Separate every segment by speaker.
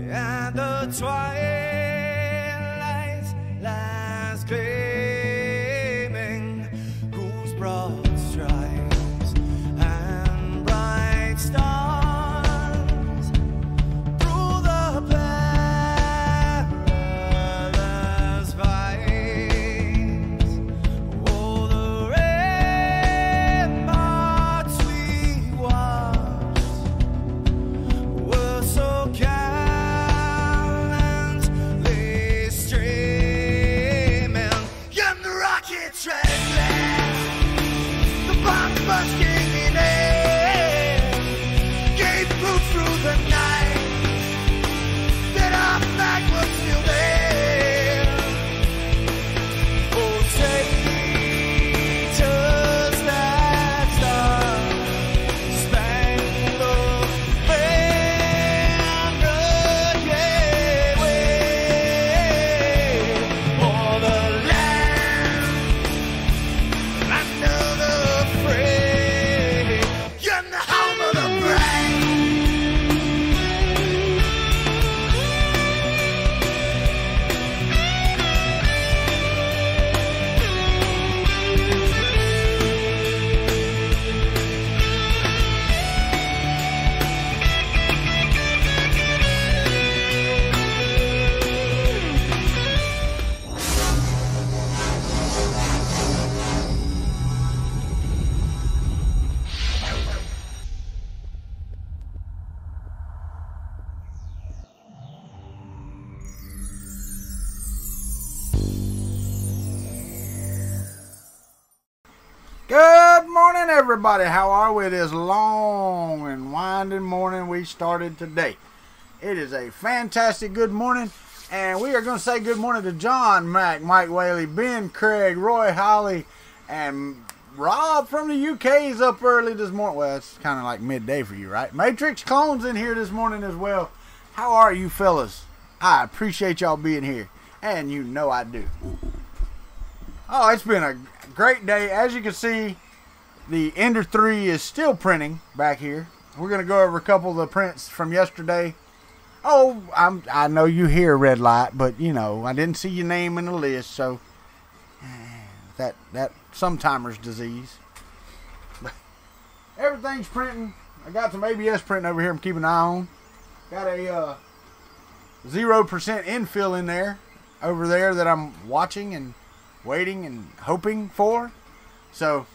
Speaker 1: and the twilight lies gleaming, whose broad stripes and bright stars through the perilous fights. Oh, the ramparts we watched were so gallantly streaming, and the rockets trembling, the bombs bursting in air, gave proof through the night that our flag was still there. Oh, traitors that star spangled banner, yeah, wave for the land under the fray, and the home of the brave.
Speaker 2: Good morning, everybody. How are we this long and winding morning we started today? It is a fantastic good morning, and we are going to say good morning to John, Mac, Mike Whaley, Ben, Craig, Roy, Holly, and Rob from the UK is up early this morning. Well, it's kind of like midday for you, right? Matrix Clone's in here this morning as well. How are you fellas? I appreciate y'all being here, and you know I do. Oh, it's been a great day. As you can see, the Ender 3 is still printing back here. We're going to go over a couple of the prints from yesterday. Oh, I know you hear red light, but you know, I didn't see your name in the list, so that sometimer's disease. Everything's printing. I got some ABS printing over here I'm keeping an eye on. Got a 0% infill in there, over there, that I'm watching and waiting and hoping for. So,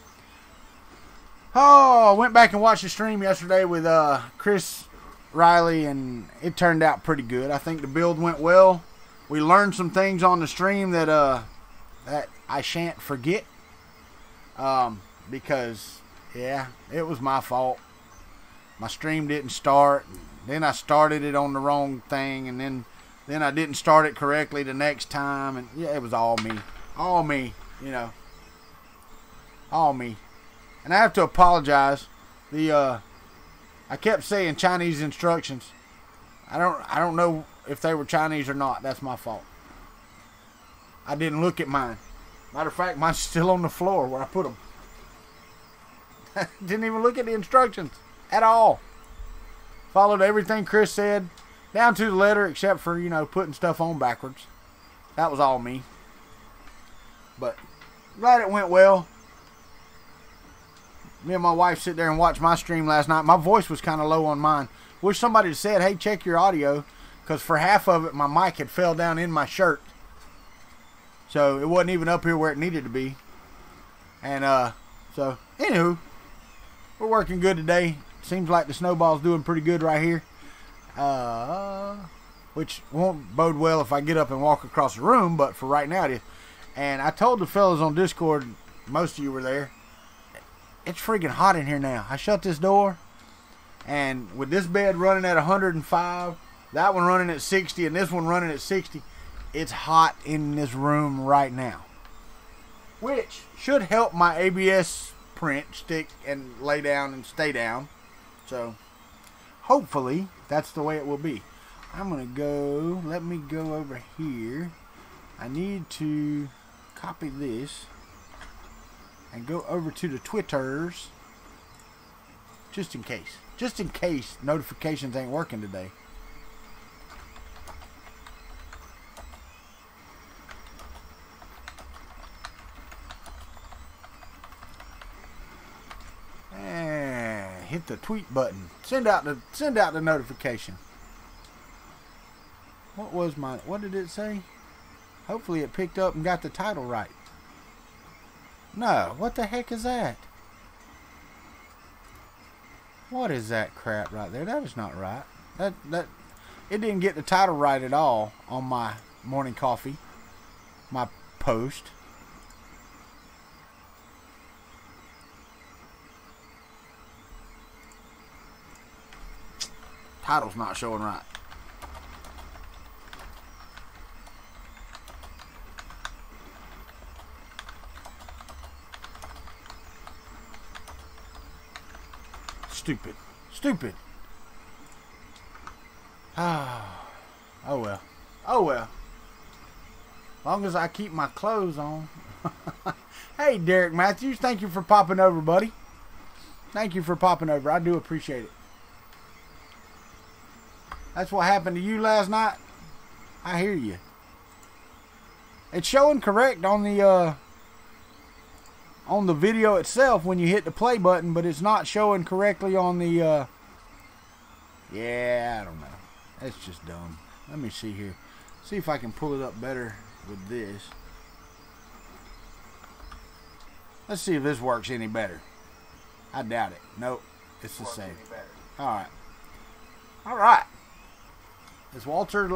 Speaker 2: I went back and watched the stream yesterday with Chris Riley, and it turned out pretty good. I think the build went well. We learned some things on the stream that I shan't forget, because yeah, it was my fault. My stream didn't start, then I started it on the wrong thing, and then I didn't start it correctly the next time, and yeah, it was all me. All me, you know. All me. And I have to apologize. I kept saying Chinese instructions. I don't know if they were Chinese or not. That's my fault. I didn't look at mine. Matter of fact, mine's still on the floor where I put them. Didn't even look at the instructions at all. Followed everything Chris said down to the letter, except for, you know, putting stuff on backwards. That was all me. But glad it went well. Me and my wife sit there and watch my stream last night. My voice was kind of low on mine. Wish somebody had said, hey, check your audio, because for half of it my mic had fell down in my shirt, so it wasn't even up here where it needed to be. And so anywho, we're working good today. Seems like the snowball's doing pretty good right here, which won't bode well if I get up and walk across the room, but for right now it is. And I told the fellas on Discord, most of you were there, it's freaking hot in here now. I shut this door, and with this bed running at 105, that one running at 60, and this one running at 60, it's hot in this room right now. Which should help my ABS print stick and lay down and stay down. So, hopefully, that's the way it will be. I'm going to go, let me go over here. I need to copy this and go over to the Twitters, just in case notifications ain't working today. hit the tweet button. Send out the notification. What did it say? Hopefully it picked up and got the title right. No, what the heck is that? What is that crap right there? That is not right. That it didn't get the title right at all on my morning coffee, my post. Title's not showing right. Stupid. Stupid. Oh well. Oh well. As long as I keep my clothes on. Hey, Derek Matthews, thank you for popping over, buddy. Thank you for popping over. I do appreciate it. That's what happened to you last night? I hear you. It's showing correct on the video itself when you hit the play button, but it's not showing correctly on the yeah, I don't know. That's just dumb. Let me see here. See if I can pull it up better with this. Let's see if this works any better. I doubt it. Nope. It's the same. Alright. Alright. It's Walter.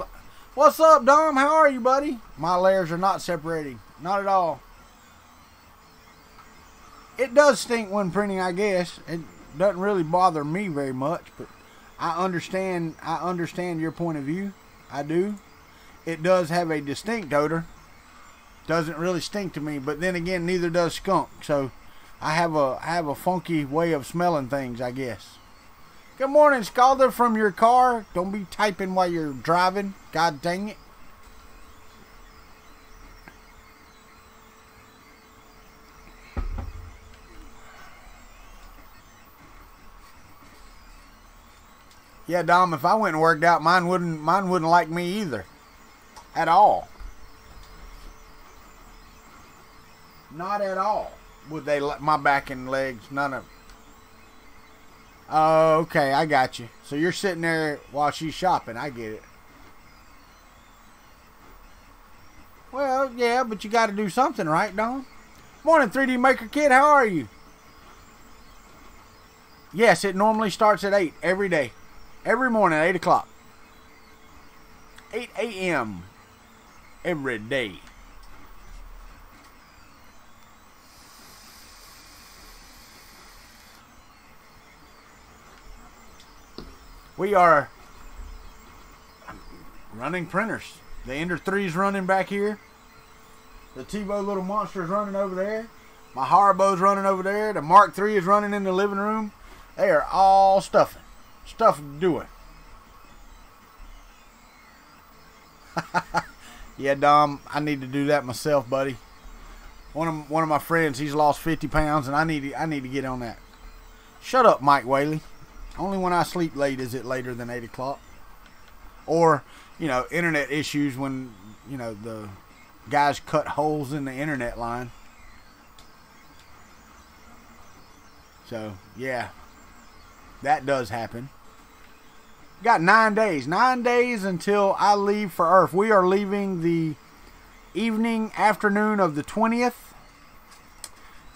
Speaker 2: What's up, Dom? How are you, buddy? My layers are not separating. Not at all. It does stink when printing, I guess. It doesn't really bother me very much, but I understand your point of view. I do. It does have a distinct odor. Doesn't really stink to me, but then again, neither does skunk. So I have a funky way of smelling things, I guess. Good morning, Scalder, from your car. Don't be typing while you're driving. God dang it. Yeah, Dom, if I went and worked out, mine wouldn't like me either. At all. Not at all. Would they like my back and legs? None of. Oh, okay, I got you. So you're sitting there while she's shopping. I get it. Well, yeah, but you got to do something, right, Don? Morning, 3D Maker Kid. How are you? Yes, it normally starts at 8 every day. Every morning at 8 o'clock. 8 a.m. every day. We are running printers. The Ender 3 is running back here. The Tebow little monster is running over there. My Haribo's running over there. The Mark 3 is running in the living room. They are all stuffing. Stuff doing. Yeah, Dom, I need to do that myself, buddy. One of my friends, he's lost 50 pounds, and I need to get on that. Shut up, Mike Whaley. Only when I sleep late is it later than 8 o'clock. Or, you know, internet issues when, you know, the guys cut holes in the internet line. So, yeah. That does happen. Got 9 days. 9 days until I leave for Earth. We are leaving the afternoon of the 20th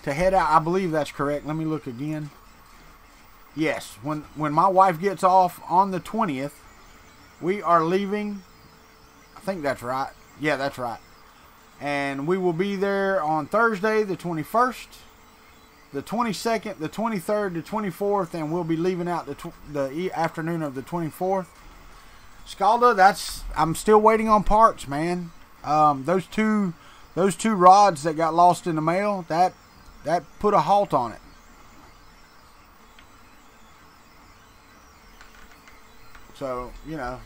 Speaker 2: to head out. I believe that's correct. Let me look again. Yes, when my wife gets off on the 20th, we are leaving. I think that's right. Yeah, that's right. And we will be there on Thursday, the 21st, the 22nd, the 23rd, the 24th, and we'll be leaving out the afternoon of the 24th. Scalda, I'm still waiting on parts, man. Those two rods that got lost in the mail, that put a halt on it. So, you know.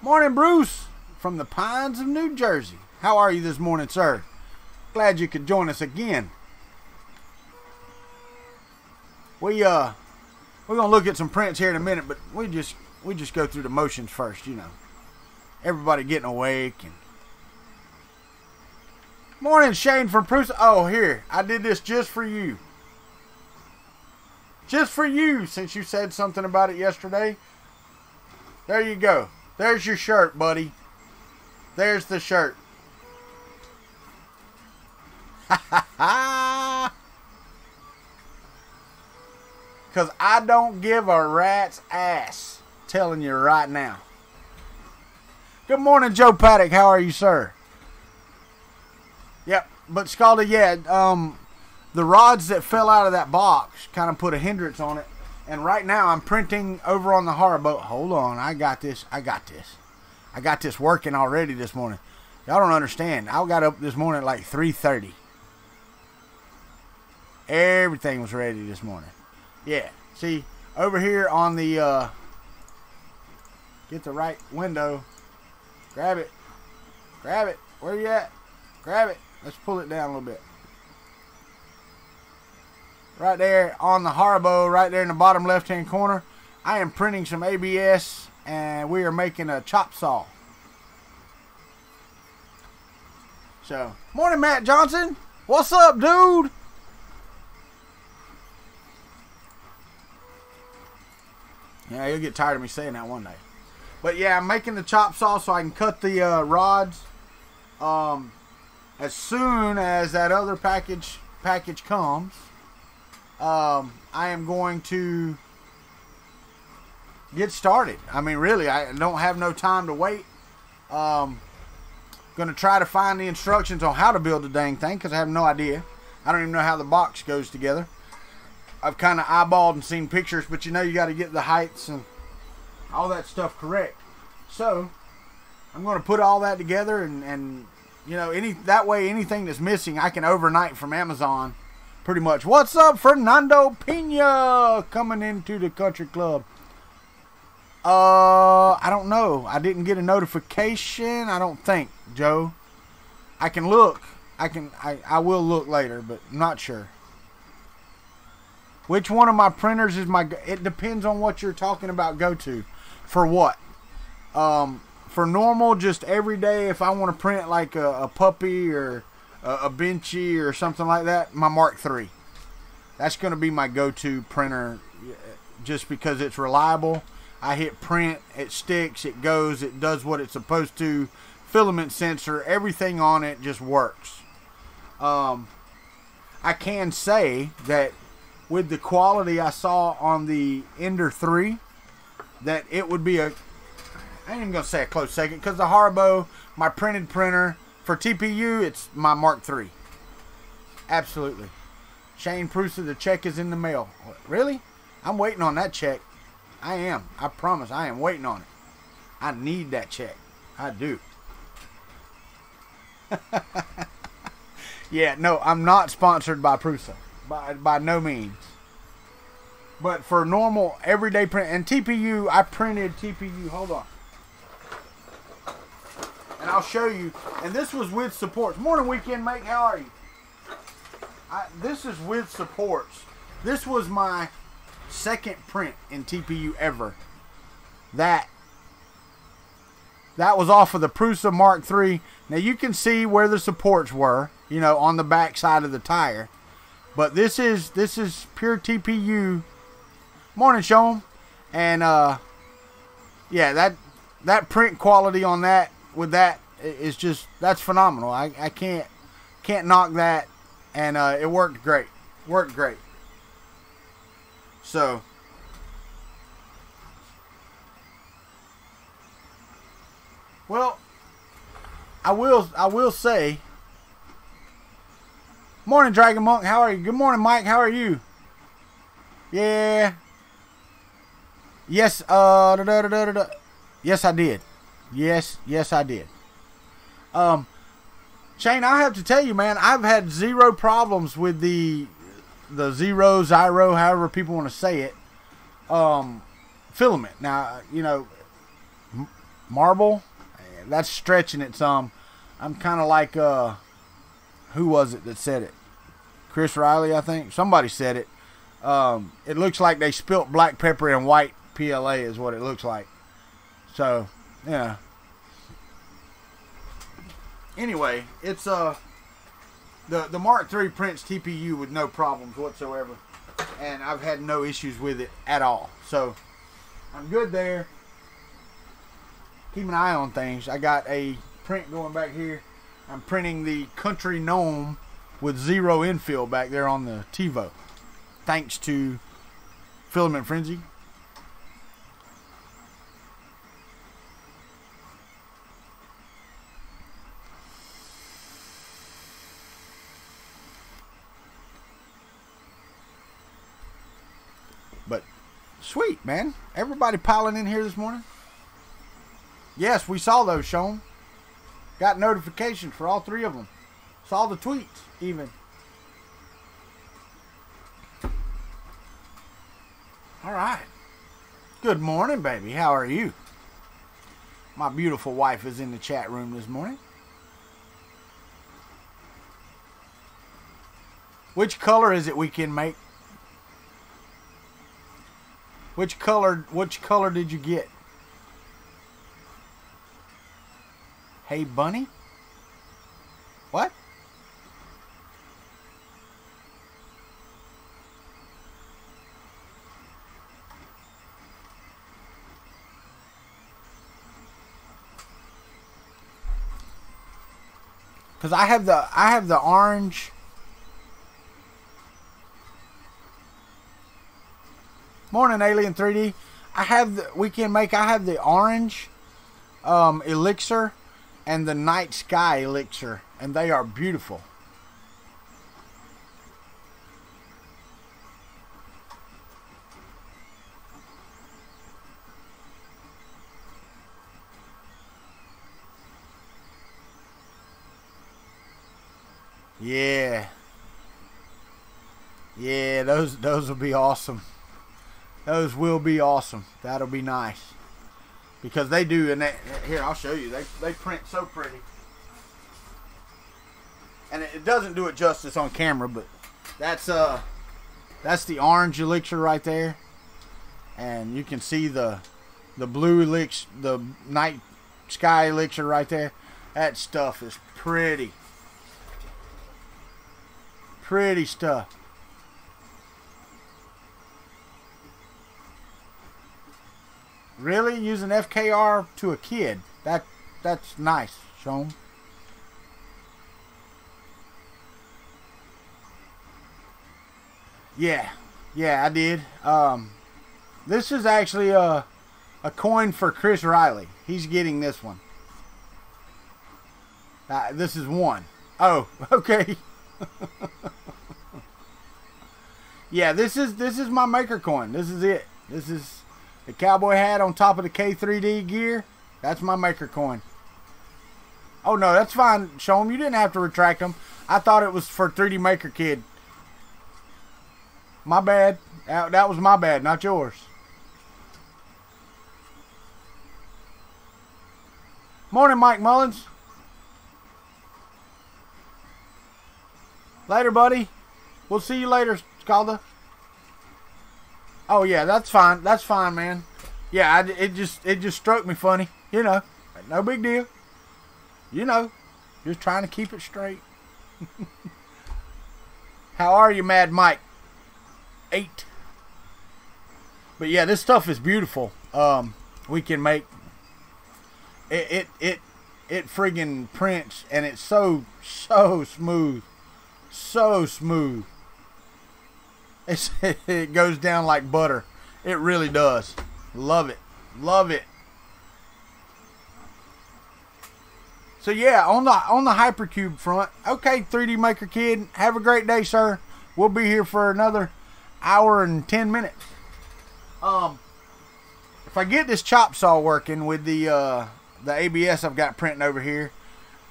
Speaker 2: Morning, Bruce, from the Pines of New Jersey. How are you this morning, sir? Glad you could join us again. We're gonna look at some prints here in a minute, but we just go through the motions first, you know. Everybody getting awake and. Morning, Shane from Bruce. Oh, here, I did this just for you. Just for you, since you said something about it yesterday. There you go. There's your shirt, buddy. There's the shirt. Ha ha ha! Because I don't give a rat's ass. Telling you right now. Good morning, Joe Paddock. How are you, sir? Yep. But Scaldy, yeah, the rods that fell out of that box kind of put a hindrance on it. And right now I'm printing over on the horror boat. Hold on. I got this. I got this working already this morning. Y'all don't understand. I got up this morning at like 3:30. Everything was ready this morning. Yeah. See, over here on the, get the right window. Grab it. Grab it. Where you at? Grab it. Let's pull it down a little bit. Right there on the Haribo, right there in the bottom left-hand corner, I am printing some ABS, and we are making a chop saw. So, morning, Matt Johnson. What's up, dude? Yeah, you'll get tired of me saying that one day. But yeah, I'm making the chop saw so I can cut the rods. As soon as that other package comes, I am going to get started. I mean, really, I don't have no time to wait. Going to try to find the instructions on how to build the dang thing because I have no idea. I don't even know how the box goes together. I've kind of eyeballed and seen pictures, but you know you got to get the heights and all that stuff correct. So I'm going to put all that together and you know, that way anything that's missing I can overnight from Amazon pretty much. What's up, Fernando Pena, coming into the country club? I don't know. I didn't get a notification, I don't think, Joe. I can look. I will look later, but I'm not sure. Which one of my printers is my... It depends on what you're talking about go to. For what? For normal, just every day, if I want to print like a puppy or a benchy or something like that, my Mark III. That's going to be my go-to printer just because it's reliable. I hit print, it sticks, it goes, it does what it's supposed to. Filament sensor, everything on it just works. I can say that with the quality I saw on the Ender 3, that it would be a, I ain't even going to say a close second, because the Haribo, my printed printer, for TPU, it's my Mark III. Absolutely. Shane Prusa, the check is in the mail. Really? I'm waiting on that check. I am. I promise. I am waiting on it. I need that check. I do. Yeah, no, I'm not sponsored by Prusa. By no means. But for normal, everyday print, and TPU, I printed TPU. Hold on. And I'll show you. And this was with supports. Morning, weekend mate. How are you? This is with supports. This was my second print in TPU ever. That was off of the Prusa Mark III. Now you can see where the supports were, you know, on the back side of the tire. But this is pure TPU. Morning, Sean. And yeah, that print quality on that with that is just, that's phenomenal. I can't knock that. And it worked great. Worked great. So well, I will say, morning, Dragon Monk. How are you? Good morning, Mike. How are you? Yeah. Yes. Yes, I did. Yes, I did. Shane, I have to tell you, man, I've had zero problems with the Zyro, however people want to say it, filament. Now, you know, marble, that's stretching it some. I'm kind of like, who was it that said it? Chris Riley, I think. Somebody said it. It looks like they spilt black pepper in white PLA is what it looks like. So, yeah. Anyway, it's the Mark III prints TPU with no problems whatsoever. and I've had no issues with it at all. So I'm good there. Keep an eye on things. I got a print going back here. I'm printing the Country Gnome with 0 infill back there on the TiVo, thanks to Filament Frenzy. But sweet, man. Everybody piling in here this morning. Yes, we saw those, Sean. Got notifications for all 3 of them. Saw the tweets, even. All right. Good morning, baby. How are you? My beautiful wife is in the chat room this morning. Which color is it we can make? Which color did you get? Hey, Bunny? What? Because I have the orange. Morning, Alien 3D. I have the orange elixir and the night sky elixir, and they are beautiful. Yeah. Yeah, those will be awesome. Those will be awesome. That'll be nice. Because they do, and here, I'll show you. They print so pretty. And it doesn't do it justice on camera, but that's the orange elixir right there. And you can see the blue elixir, the night sky elixir right there. That stuff is pretty. Pretty stuff. Really? Using FKR to a kid? That's nice, Sean. Yeah, I did. This is actually a coin for Chris Riley. He's getting this one. This is one. Oh, okay. Yeah, this is my maker coin. This is it. This is the cowboy hat on top of the K3D gear. That's my maker coin. Oh no, that's fine. Show them. You didn't have to retract them. I thought it was for 3D Maker Kid. My bad. That was my bad, not yours. Morning, Mike Mullins. Later, buddy. We'll see you later, Scalda. Oh yeah, that's fine. That's fine, man. Yeah, it just struck me funny. You know, no big deal. You know, just trying to keep it straight. How are you, Mad Mike? 8. But yeah, this stuff is beautiful. We can make it friggin' prints, and it's so smooth. So smooth. It goes down like butter. It really does. Love it. Love it. So yeah, on the Hypercube front. Okay, 3D Maker Kid, have a great day, sir. We'll be here for another hour and 10 minutes. If I get this chop saw working with the ABS I've got printing over here,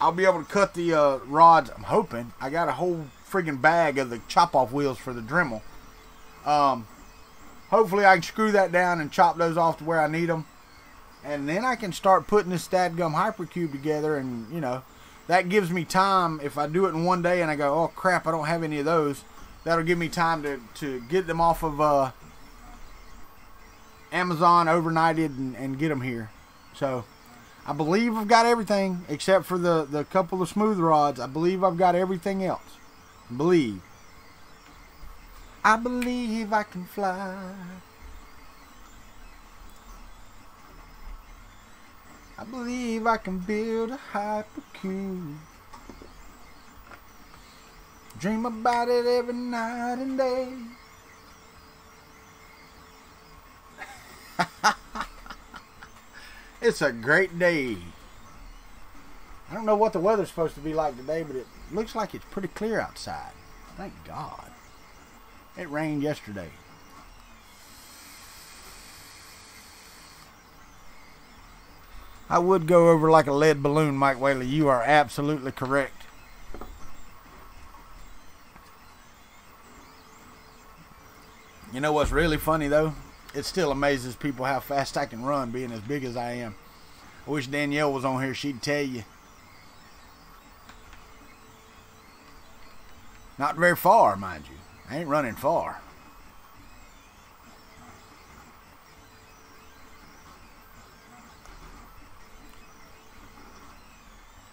Speaker 2: I'll be able to cut the rods. I'm hoping. I got a whole friggin' bag of the chop off wheels for the Dremel. Hopefully I can screw that down and chop those off to where I need them. And then I can start putting this dadgum Hypercube together, and, you know, that gives me time. If I do it in one day and I go, oh crap, I don't have any of those, that'll give me time to get them off of Amazon overnighted and get them here. So I believe I've got everything except for the couple of smooth rods. I believe I've got everything else. I believe. I believe I can fly. I believe I can build a hypercube. Dream about it every night and day. It's a great day. I don't know what the weather's supposed to be like today, but it looks like it's pretty clear outside. Thank God. It rained yesterday. I would go over like a lead balloon, Mike Whaley. You are absolutely correct. You know what's really funny though? It still amazes people how fast I can run being as big as I am. I wish Danielle was on here. She'd tell you. Not very far, mind you. I ain't running far.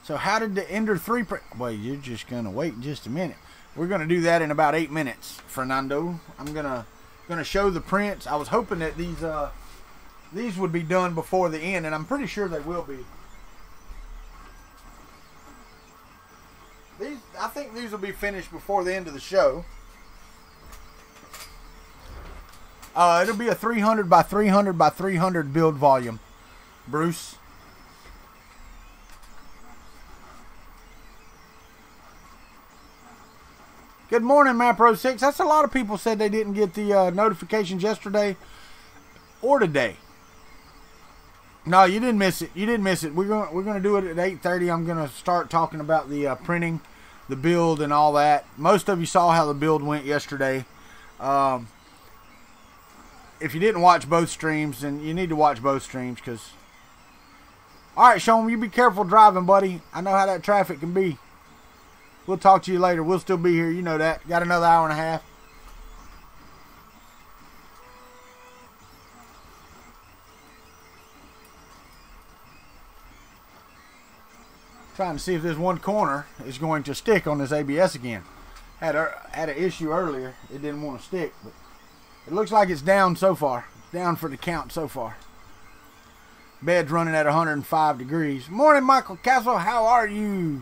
Speaker 2: So how did the Ender 3... Well, you're just going to wait just a minute. We're going to do that in about 8 minutes, Fernando. I'm going to show the prints. I was hoping that these would be done before the end, and I'm pretty sure they will be. I think these will be finished before the end of the show. It'll be a 300 by 300 by 300 build volume, Bruce. Good morning, MapRo6. That's a lot of people said they didn't get the notifications yesterday or today. No, you didn't miss it. You didn't miss it. We're gonna do it at 8:30. I'm gonna start talking about the printing, the build, and all that. Most of you saw how the build went yesterday. If you didn't watch both streams, then you need to watch both streams. All right, Sean, you be careful driving, buddy. I know how that traffic can be. We'll talk to you later. We'll still be here. You know that. Got another hour and a half. Trying to see if this one corner is going to stick on this ABS again. Had an issue earlier. It didn't want to stick, but it looks like it's down so far. It's down for the count so far. Bed's running at 105 degrees. Morning, Michael Castle. How are you?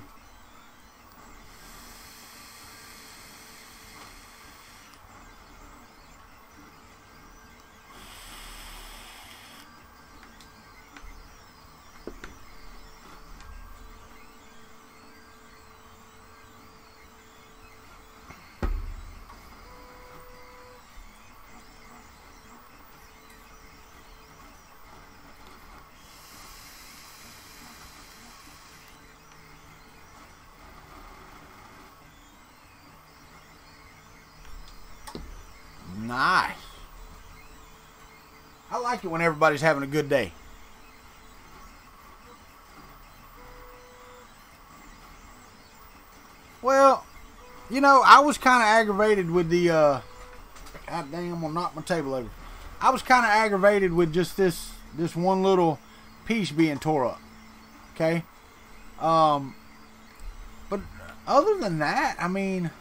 Speaker 2: Nice. I like it when everybody's having a good day. Well, you know, I was kind of aggravated with the, God dang, I'm going to knock my table over. I was kind of aggravated with just this one little piece being tore up. Okay? But other than that, I mean,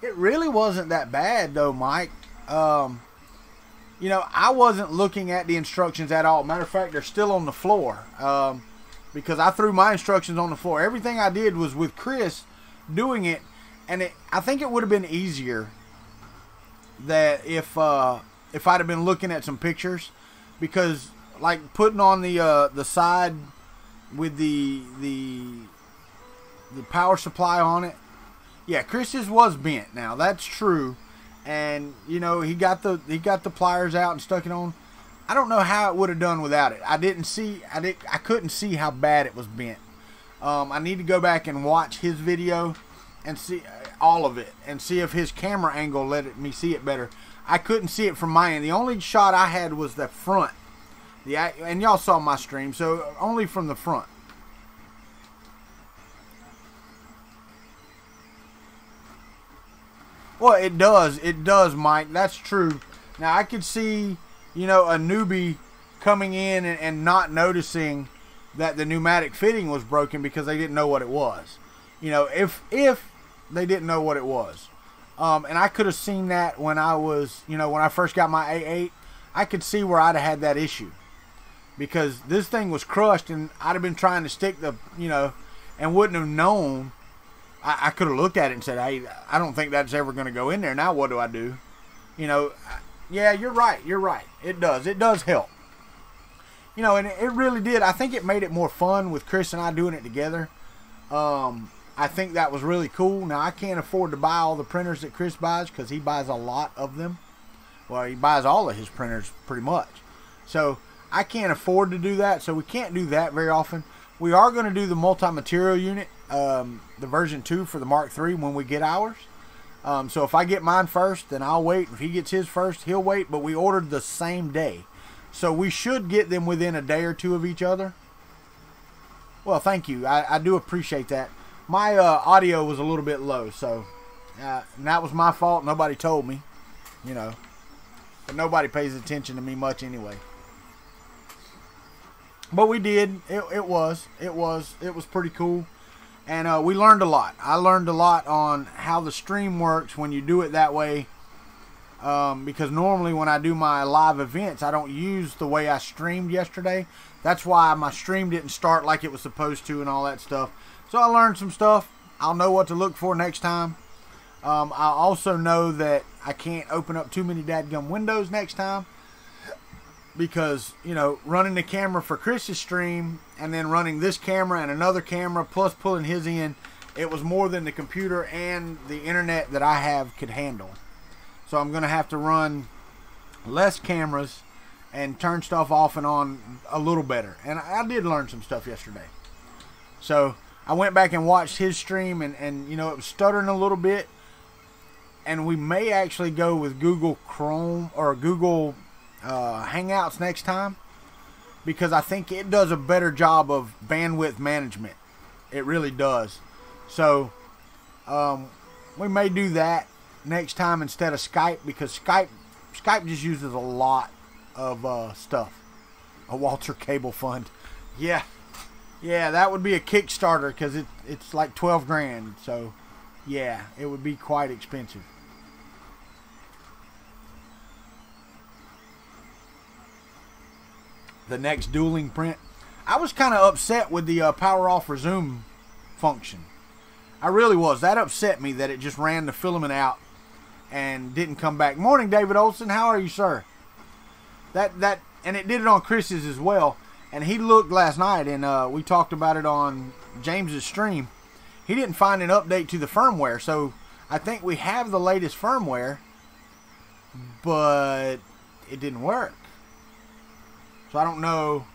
Speaker 2: it really wasn't that bad, though, Mike. You know, I wasn't looking at the instructions at all. Matter of fact, they're still on the floor because I threw my instructions on the floor. Everything I did was with Chris doing it, and I think it would have been easier that if I'd have been looking at some pictures, because like putting on the side with the power supply on it. Yeah, Chris's was bent. Now that's true, and you know he got the pliers out and stuck it on. I don't know how it would have done without it. I couldn't see how bad it was bent. I need to go back and watch his video and see all of it and see if his camera angle let me see it better. I couldn't see it from my end. The only shot I had was the front. And y'all saw my stream, so only from the front. Well, it does, Mike. That's true. Now, I could see, you know, a newbie coming in and not noticing that the pneumatic fitting was broken because they didn't know what it was. You know, if they didn't know what it was. And I could have seen that when I was, when I first got my A8. I could see where I'd have had that issue. Because this thing was crushed, and I'd have been trying to stick the, and wouldn't have known. I could have looked at it and said, hey, I don't think that's ever going to go in there. Now what do I do? Yeah, you're right. It does help. And it really did. I think it made it more fun with Chris and I doing it together. I think that was really cool. Now, I can't afford to buy all the printers that Chris buys because he buys a lot of them. Well, he buys all of his printers pretty much. So, I can't afford to do that, so we can't do that very often. We are going to do the multi-material unit, the version 2 for the Mark III when we get ours. So if I get mine first, then I'll wait. If he gets his first, he'll wait. But we ordered the same day. So we should get them within a day or two of each other. Well, thank you. I do appreciate that. My audio was a little bit low, so and that was my fault. Nobody told me, But nobody pays attention to me much anyway. But we did. It was pretty cool. And we learned a lot. I learned a lot on how the stream works when you do it that way. Because normally when I do my live events, I don't use the way I streamed yesterday. That's why my stream didn't start like it was supposed to and all that stuff. So I learned some stuff. I'll know what to look for next time. I also know that I can't open up too many dadgum windows next time. Because, running the camera for Chris's stream and then running this camera and another camera plus pulling his in, it was more than the computer and the internet that I have could handle. So I'm going to have to run less cameras and turn stuff off and on a little better. And I did learn some stuff yesterday. So I went back and watched his stream and it was stuttering a little bit. And we may actually go with Google Chrome or Google Hangouts next time, because I think it does a better job of bandwidth management. It really does. So we may do that next time instead of Skype, because Skype just uses a lot of stuff. A Walter Cable Fund. Yeah, that would be a Kickstarter, because it's like 12 grand. So yeah, it would be quite expensive. The next dueling print. I was kind of upset with the power off resume function. I really was. That upset me that it just ran the filament out and didn't come back. Morning, David Olson. How are you, sir? And it did it on Chris's as well. And he looked last night, and we talked about it on James's stream. He didn't find an update to the firmware, so I think we have the latest firmware, but it didn't work. So I don't know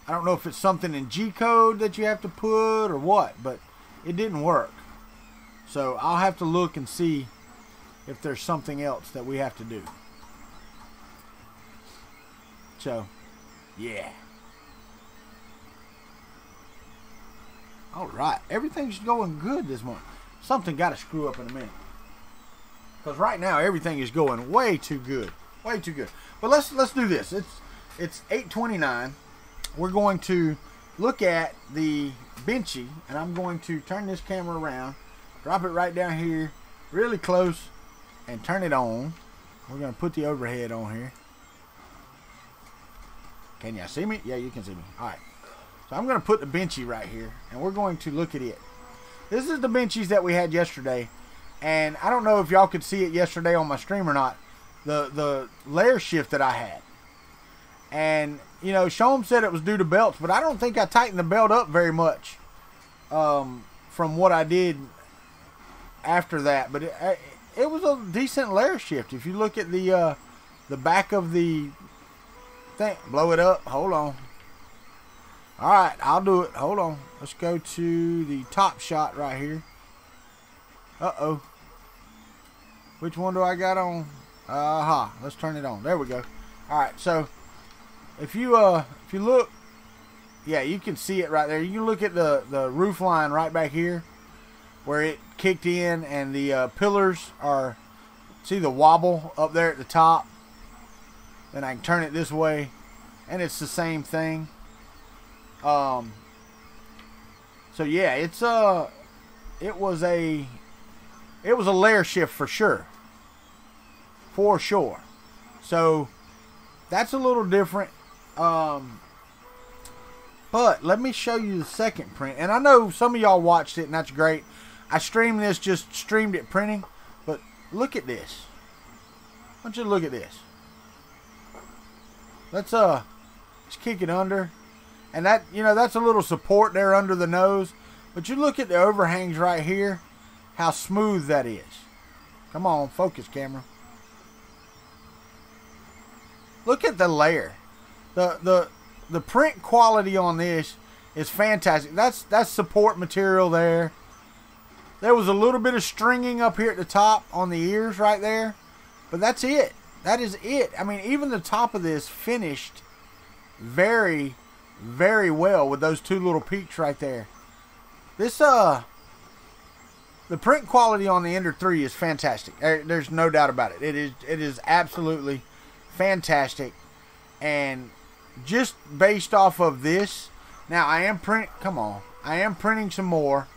Speaker 2: if it's something in GCode that you have to put or what, but it didn't work. So I'll have to look and see if there's something else that we have to do. So, yeah. All right, everything's going good this morning. Something got to screw up in a minute. Because right now everything is going way too good. Way too good. But let's do this. It's 8:29. We're going to look at the Benchy, and I'm going to turn this camera around, drop it right down here, really close, and turn it on. We're going to put the overhead on here. Can y'all see me? Yeah, you can see me. All right. So I'm going to put the Benchy right here, and we're going to look at it. This is the Benchies that we had yesterday, and I don't know if y'all could see it yesterday on my stream or not. The layer shift that I had. And, Shom said it was due to belts, but I don't think I tightened the belt up very much from what I did after that. But it was a decent layer shift. If you look at the back of the thing, blow it up. Hold on. All right, I'll do it. Hold on. Let's go to the top shot right here. Uh-oh. Which one do I got on? Let's turn it on. There we go. All right, so if you look, yeah, you can see it right there. You can look at the roof line right back here where it kicked in, and the pillars are, see the wobble up there at the top? Then I can turn it this way, and it's the same thing. So yeah, it was a it was a layer shift for sure. For sure. So that's a little different. But let me show you the second print. And I know some of y'all watched it, and that's great. I streamed this, just streamed it printing. But look at this. I want you to look at this. Let's just kick it under. And that, you know, that's a little support there under the nose. But you look at the overhangs right here, how smooth that is. Come on, focus camera. Look at the layer. The print quality on this is fantastic. That's support material there. There was a little bit of stringing up here at the top on the ears right there. But that's it. That is it. I mean, even the top of this finished very, very well with those two little peaks right there. This, the print quality on the Ender 3 is fantastic. There's no doubt about it. It is absolutely fantastic. And just based off of this, now I am printing some more.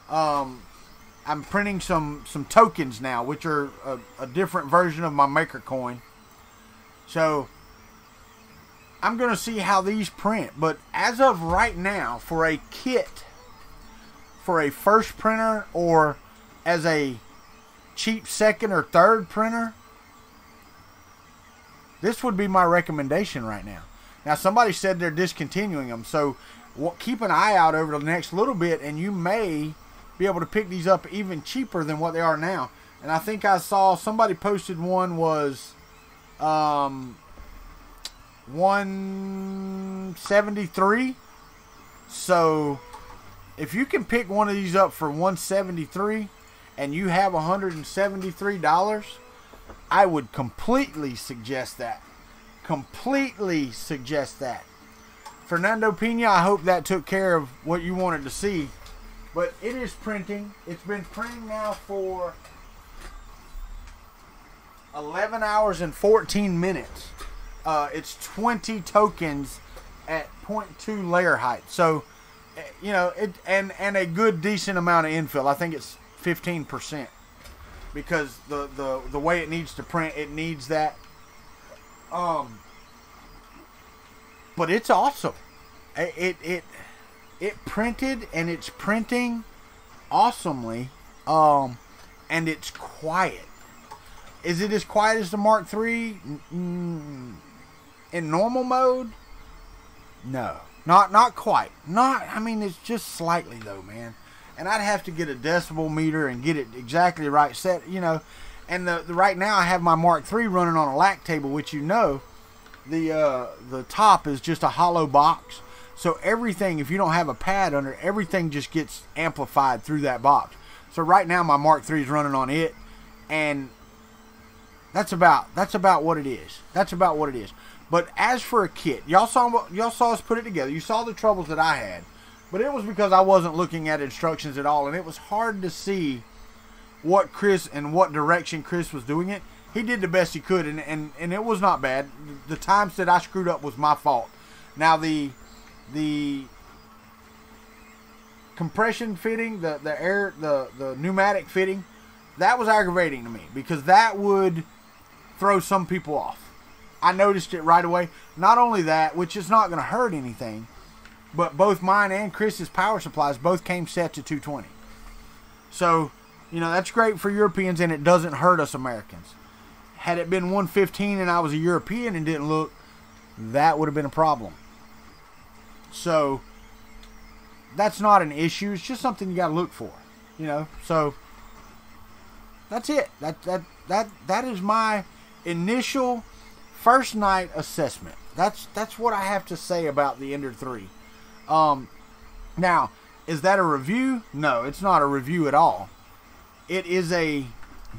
Speaker 2: I'm printing some tokens now, which are a different version of my maker coin. So I'm going to see how these print. But as of right now, for a kit, for a first printer, or as a cheap second or third printer, this would be my recommendation right now. Now, somebody said they're discontinuing them, so keep an eye out over the next little bit, and you may be able to pick these up even cheaper than what they are now. And I think I saw somebody posted one was $173. So if you can pick one of these up for $173 and you have $173, I would completely suggest that. Completely suggest that. Fernando Pena, I hope that took care of what you wanted to see. But it is printing. It's been printing now for 11 hours and 14 minutes. It's 20 tokens at 0.2 layer height. So, you know, and a good decent amount of infill. I think it's 15%. Because the way it needs to print, it needs that. But it's awesome. It printed, and it's printing awesomely. And it's quiet. Is it as quiet as the Mark III in normal mode? No, not quite. I mean, it's just slightly though, man. And I'd have to get a decibel meter and get it exactly right set, you know. And right now I have my Mark III running on a lac table, which, you know, the top is just a hollow box. So everything, if you don't have a pad under, everything just gets amplified through that box. So right now my Mark III is running on it, and that's about what it is. That's about what it is. But as for a kit, y'all saw us put it together. You saw the troubles that I had. But it was because I wasn't looking at instructions at all, and it was hard to see what Chris and what direction Chris was doing it. He did the best he could, and it was not bad. The times that I screwed up was my fault. Now the compression fitting, the pneumatic fitting, that was aggravating to me because that would throw some people off. I noticed it right away. Not only that, which is not going to hurt anything, but both mine and Chris's power supplies both came set to 220. So, you know, that's great for Europeans, and it doesn't hurt us Americans. Had it been 115 and I was a European and didn't look, that would have been a problem. So, that's not an issue. It's just something you got to look for, you know. So, that's it. That is my initial first night assessment. That's what I have to say about the Ender 3. Now, is that a review? No, it's not a review at all. It is a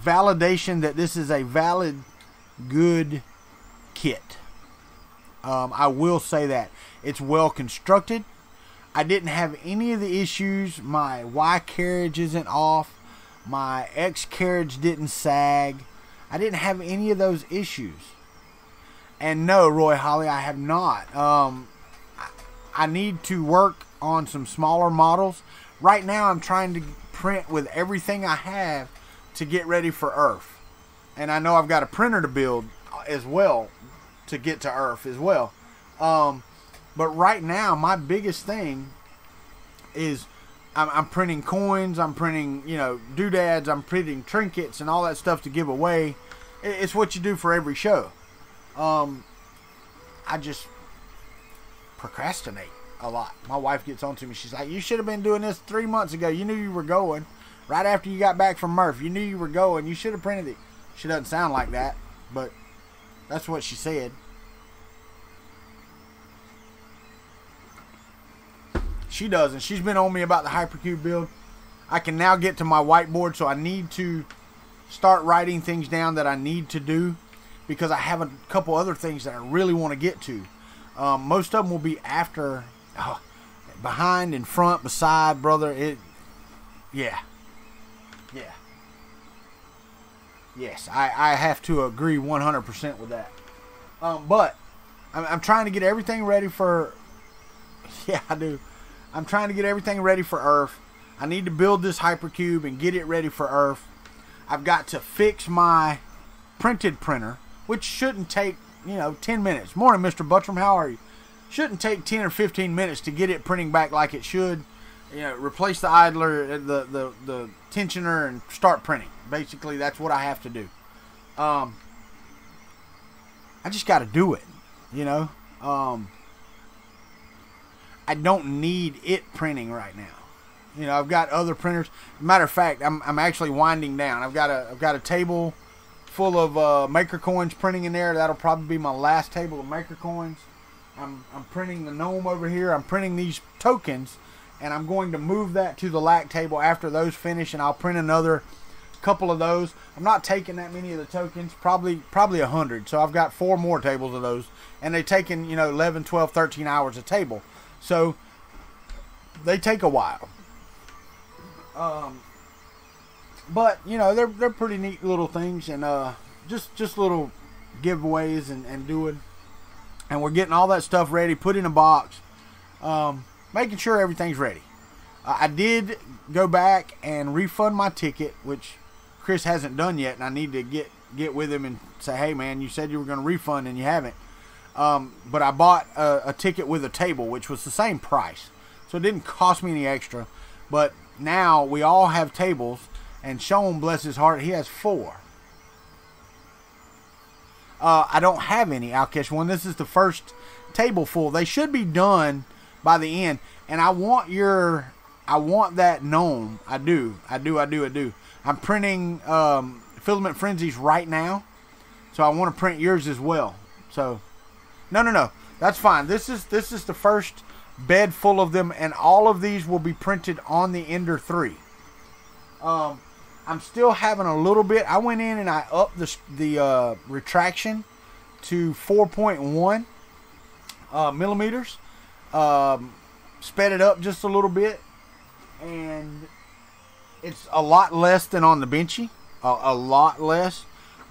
Speaker 2: validation that this is a valid, good kit. I will say that. It's well constructed. I didn't have any of the issues. My Y carriage isn't off. My X carriage didn't sag. I didn't have any of those issues. And no, Roy Holly, I have not. I need to work on some smaller models. Right now, I'm trying to print with everything I have to get ready for Earth. And I know I've got a printer to build as well to get to Earth as well. But right now, my biggest thing is I'm printing coins, I'm printing, you know, doodads, I'm printing trinkets and all that stuff to give away. It's what you do for every show. I just procrastinate a lot. My wife gets on to me. She's like, you should have been doing this 3 months ago. You knew you were going. Right after you got back from Murph, you knew you were going. You should have printed it. She doesn't sound like that, but that's what she said. She doesn't. She's been on me about the Hypercube build. I can now get to my whiteboard, so I need to start writing things down that I need to do because I have a couple other things that I really want to get to. Most of them will be after, behind, in front, beside, brother. Yeah. Yes, I have to agree 100% with that. But I'm trying to get everything ready for. Yeah, I do. I'm trying to get everything ready for Earth. I need to build this Hypercube and get it ready for Earth. I've got to fix my printed printer, which shouldn't take, 10 minutes. Morning, Mr. Buttram. How are you? Shouldn't take 10 or 15 minutes to get it printing back like it should. Replace the idler, the tensioner, and start printing. Basically, that's what I have to do. I just got to do it, I don't need it printing right now. I've got other printers. Matter of fact, I'm actually winding down. I've got a table full of maker coins printing in there. That'll probably be my last table of maker coins. I'm printing the gnome over here. I'm printing these tokens, and I'm going to move that to the lac table after those finish, and I'll print another couple of those. I'm not taking that many of the tokens, probably 100. So I've got 4 more tables of those, and they're taking 11, 12, 13 hours a table. So they take a while. But they're pretty neat little things, and just little giveaways and doing. And we're getting all that stuff ready, put in a box, making sure everything's ready. I did go back and refund my ticket, which Chris hasn't done yet, and I need to get with him and say, hey man, you said you were going to refund and you haven't. But I bought a ticket with a table, which was the same price, so it didn't cost me any extra. But now we all have tables, and Sean, bless his heart, he has 4. I don't have any Outcash one. This is the first table full. They should be done by the end, and I want that gnome. I do. I'm printing Filament Frenzies right now, so I want to print yours as well. So no, that's fine. This is the first bed full of them, and all of these will be printed on the Ender 3. I'm still having a little bit. I went in and I upped the retraction to 4.1 millimeters. Sped it up just a little bit, and it's a lot less than on the Benchy. A lot less,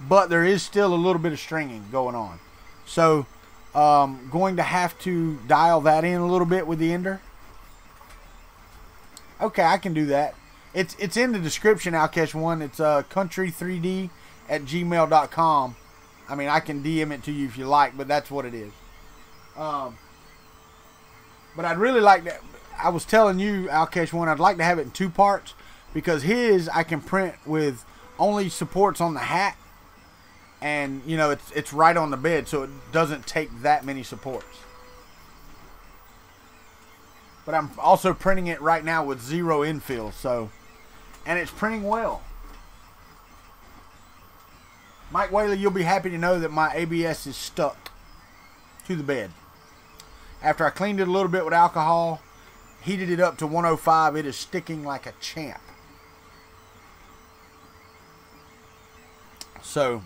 Speaker 2: but there is still a little bit of stringing going on. So going to have to dial that in a little bit with the Ender. Okay, I can do that. It's in the description, Outcash One. It's country3d@gmail.com. I mean, I can DM it to you if you like, but that's what it is. But I'd really like that. I was telling you, Outcash One, I'd like to have it in 2 parts, because his I can print with only supports on the hat, and it's right on the bed, so it doesn't take that many supports. But I'm also printing it right now with 0 infill, so, and it's printing well. Mike Whaley, you'll be happy to know that my ABS is stuck to the bed. After I cleaned it a little bit with alcohol, heated it up to 105, it is sticking like a champ. So,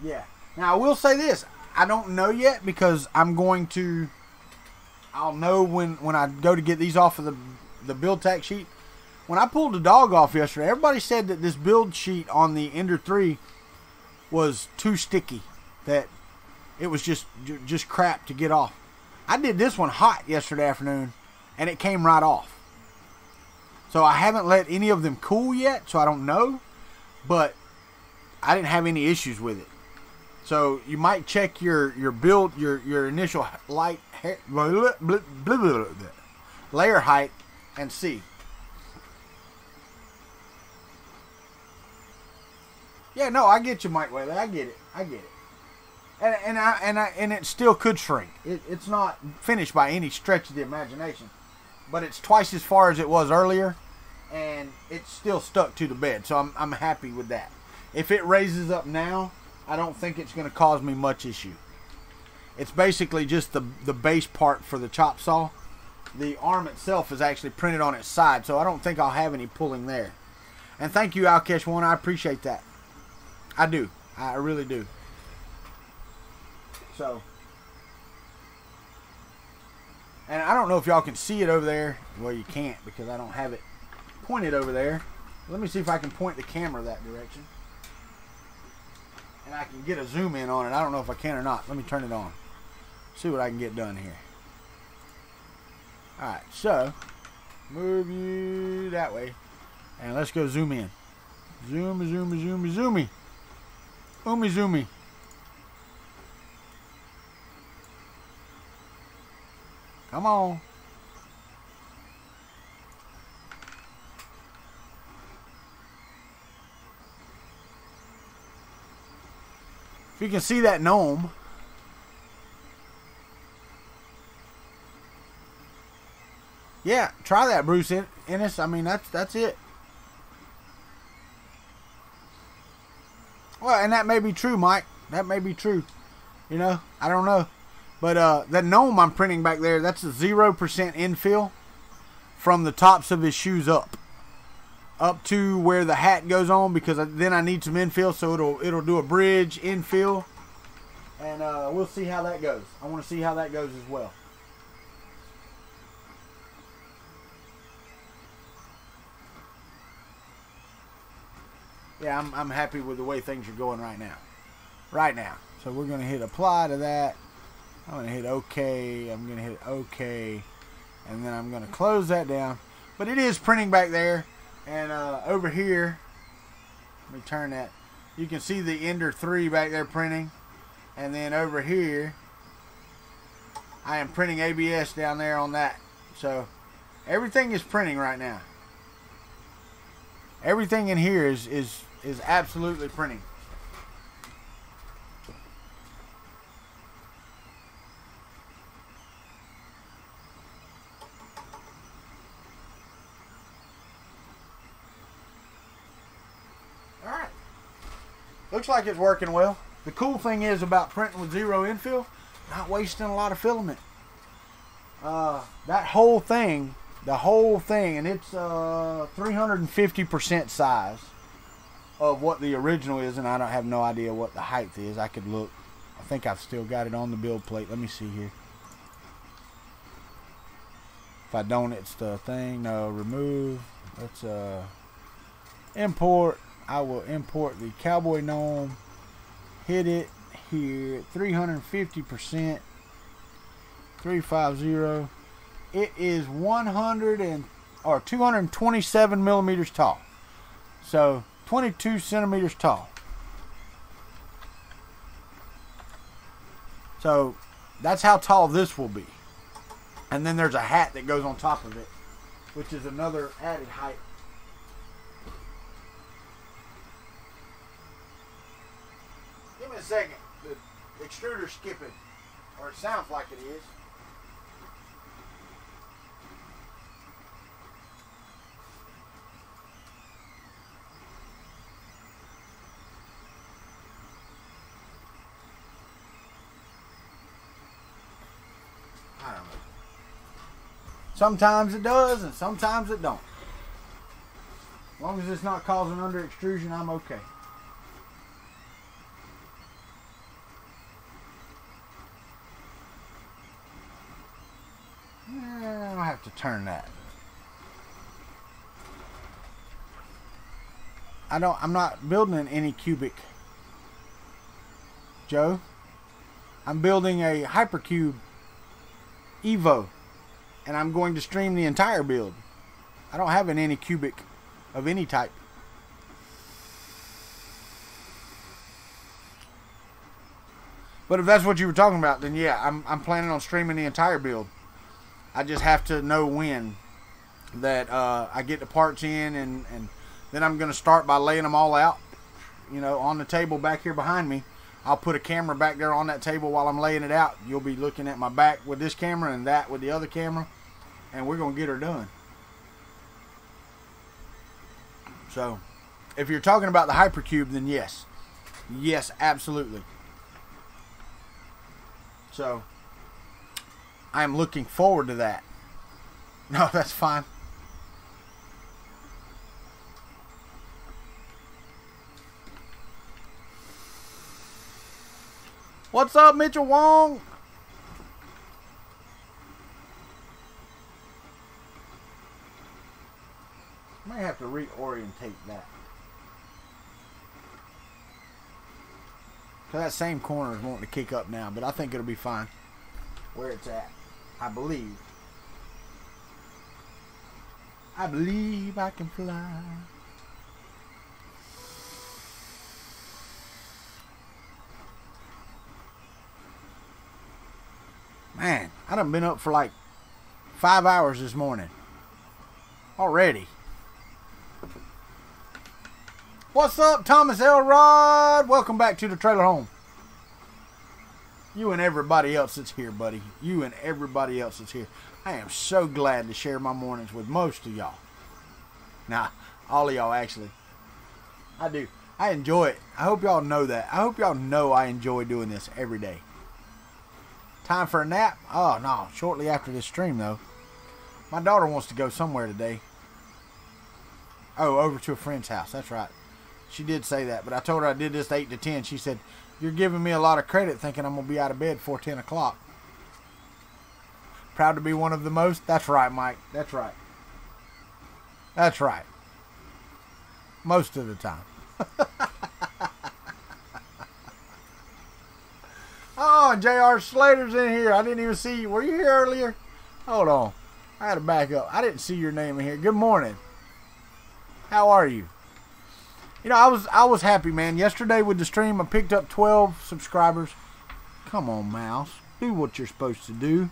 Speaker 2: yeah. Now, I will say this. I don't know yet, because I'll know when I go to get these off of the build tack sheet. When I pulled the dog off yesterday, everybody said that this build sheet on the Ender 3 was too sticky, that it was just crap to get off. I did this one hot yesterday afternoon, and it came right off. So I haven't let any of them cool yet, so I don't know. but I didn't have any issues with it. So you might check your build, your initial light layer height and see. Yeah, no, I get you, Mike Whaley. I get it. And it still could shrink. It's not finished by any stretch of the imagination, but it's twice as far as it was earlier, and it's still stuck to the bed. So I'm happy with that. If it raises up now, I don't think it's going to cause me much issue. It's basically just the base part for the chop saw. The arm itself is actually printed on its side, so I don't think I'll have any pulling there. And thank you, Alkesh One. I appreciate that. I do. I really do. So, and I don't know if y'all can see it over there. Well, you can't because I don't have it pointed over there. Let me see if I can point the camera that direction. And I can get a zoom in on it. I don't know if I can or not. Let me turn it on. See what I can get done here. Alright, so move you that way. And let's go zoom in. Zoomy. Zoomy. Come on. If you can see that gnome. Yeah, try that, Bruce Ennis. I mean, that's it. Well, and that may be true, Mike. That may be true. You know, I don't know. But that gnome I'm printing back there, that's a 0% infill from the tops of his shoes up to where the hat goes on, because then I need some infill, so it'll do a bridge infill, and we'll see how that goes. I want to see how that goes as well. Yeah, I'm happy with the way things are going right now. So we're going to hit apply to that. I'm going to hit OK. I'm going to hit OK. And then I'm going to close that down. But it is printing back there. And over here, let me turn that. You can see the Ender 3 back there printing. And then over here, I am printing ABS down there on that. So everything is printing right now. Everything in here is absolutely printing. Alright. Looks like it's working well. The cool thing is about printing with 0 infill, not wasting a lot of filament. That whole thing, and it's 350% size of what the original is, and I don't have no idea what the height is. I could look. I think I've still got it on the build plate. Let me see here. If I don't, it's the thing. No, remove. Let's import. I will import the cowboy gnome. Hit it here. 350%. 350. It is 227 millimeters tall. So 22 centimeters tall. So that's how tall this will be. And then there's a hat that goes on top of it, which is another added height. Give me a second. The extruder's skipping, or it sounds like it is. I don't know. Sometimes it does, and sometimes it don't. As long as it's not causing under extrusion, I'm okay. I'll have to turn that. I'm not building any cubic, Joe. I'm building a Hypercube Evo, and I'm going to stream the entire build. I don't have an any cubic of any type. But if that's what you were talking about, then yeah, I'm planning on streaming the entire build. I just have to know when that I get the parts in, and then I'm going to start by laying them all out, you know, on the table back here behind me. I'll put a camera back there on that table while I'm laying it out. You'll be looking at my back with this camera and that with the other camera, and we're going to get her done. So, if you're talking about the Hypercube, then yes. Yes, absolutely. So, I am looking forward to that. No, that's fine. What's up, Mitchell Wong? Might have to reorientate that. So that same corner is wanting to kick up now, but I think it'll be fine where it's at. I believe. I believe I can fly. Man, I done been up for like 5 hours this morning. Already. What's up, Thomas Elrod? Welcome back to the trailer home. You and everybody else that's here, buddy. You and everybody else that's here. I am so glad to share my mornings with most of y'all. Nah, all of y'all actually. I do. I enjoy it. I hope y'all know that. I hope y'all know I enjoy doing this every day. Time for a nap? Oh, no. Shortly after this stream, though. My daughter wants to go somewhere today. Oh, over to a friend's house. That's right. She did say that, but I told her I did this 8 to 10. She said, you're giving me a lot of credit thinking I'm going to be out of bed before 10 o'clock. Proud to be one of the most? That's right, Mike. That's right. That's right. Most of the time. Oh, J.R. Slater's in here. I didn't even see you. Were you here earlier? Hold on. I had to back up. I didn't see your name in here. Good morning. How are you? You know, I was happy, man. Yesterday with the stream, I picked up 12 subscribers. Come on, mouse. Do what you're supposed to do.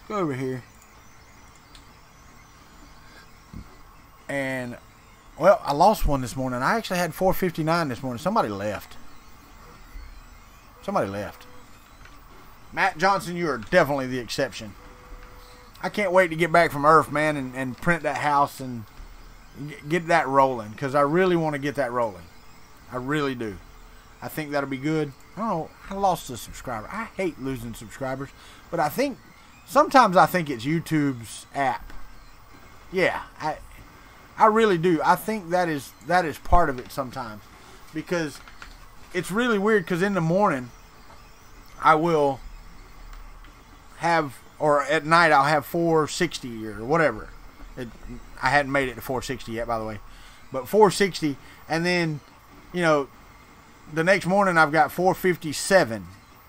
Speaker 2: Go over here. And, well, I lost one this morning. I actually had 459 this morning. Somebody left. Somebody left. Matt Johnson, you are definitely the exception. I can't wait to get back from Earth, man, and print that house and get that rolling, because I really want to get that rolling. I really do. I think that'll be good. I don't know. I lost a subscriber. I hate losing subscribers, but I think sometimes I think it's YouTube's app. Yeah, I really do. I think that is part of it sometimes, because it's really weird, because in the morning I will have, or at night I'll have 460 or whatever. I hadn't made it to 460 yet, by the way, but 460, and then, you know, the next morning I've got 457,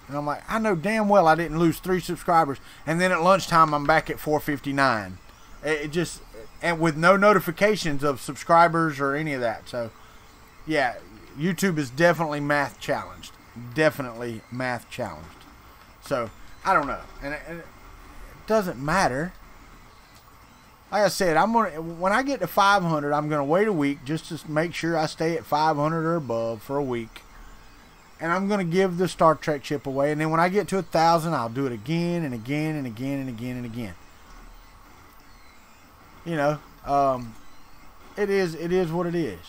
Speaker 2: and I'm like, I know damn well I didn't lose 3 subscribers, and then at lunchtime I'm back at 459. It just, and with no notifications of subscribers or any of that. So yeah, YouTube is definitely math challenged. Definitely math challenged. So I don't know, and it doesn't matter. Like I said, when I get to 500, I'm gonna wait a week just to make sure I stay at 500 or above for a week, and I'm gonna give the Star Trek ship away. And then when I get to 1,000, I'll do it again and again and again and again and again. You know, it is what it is.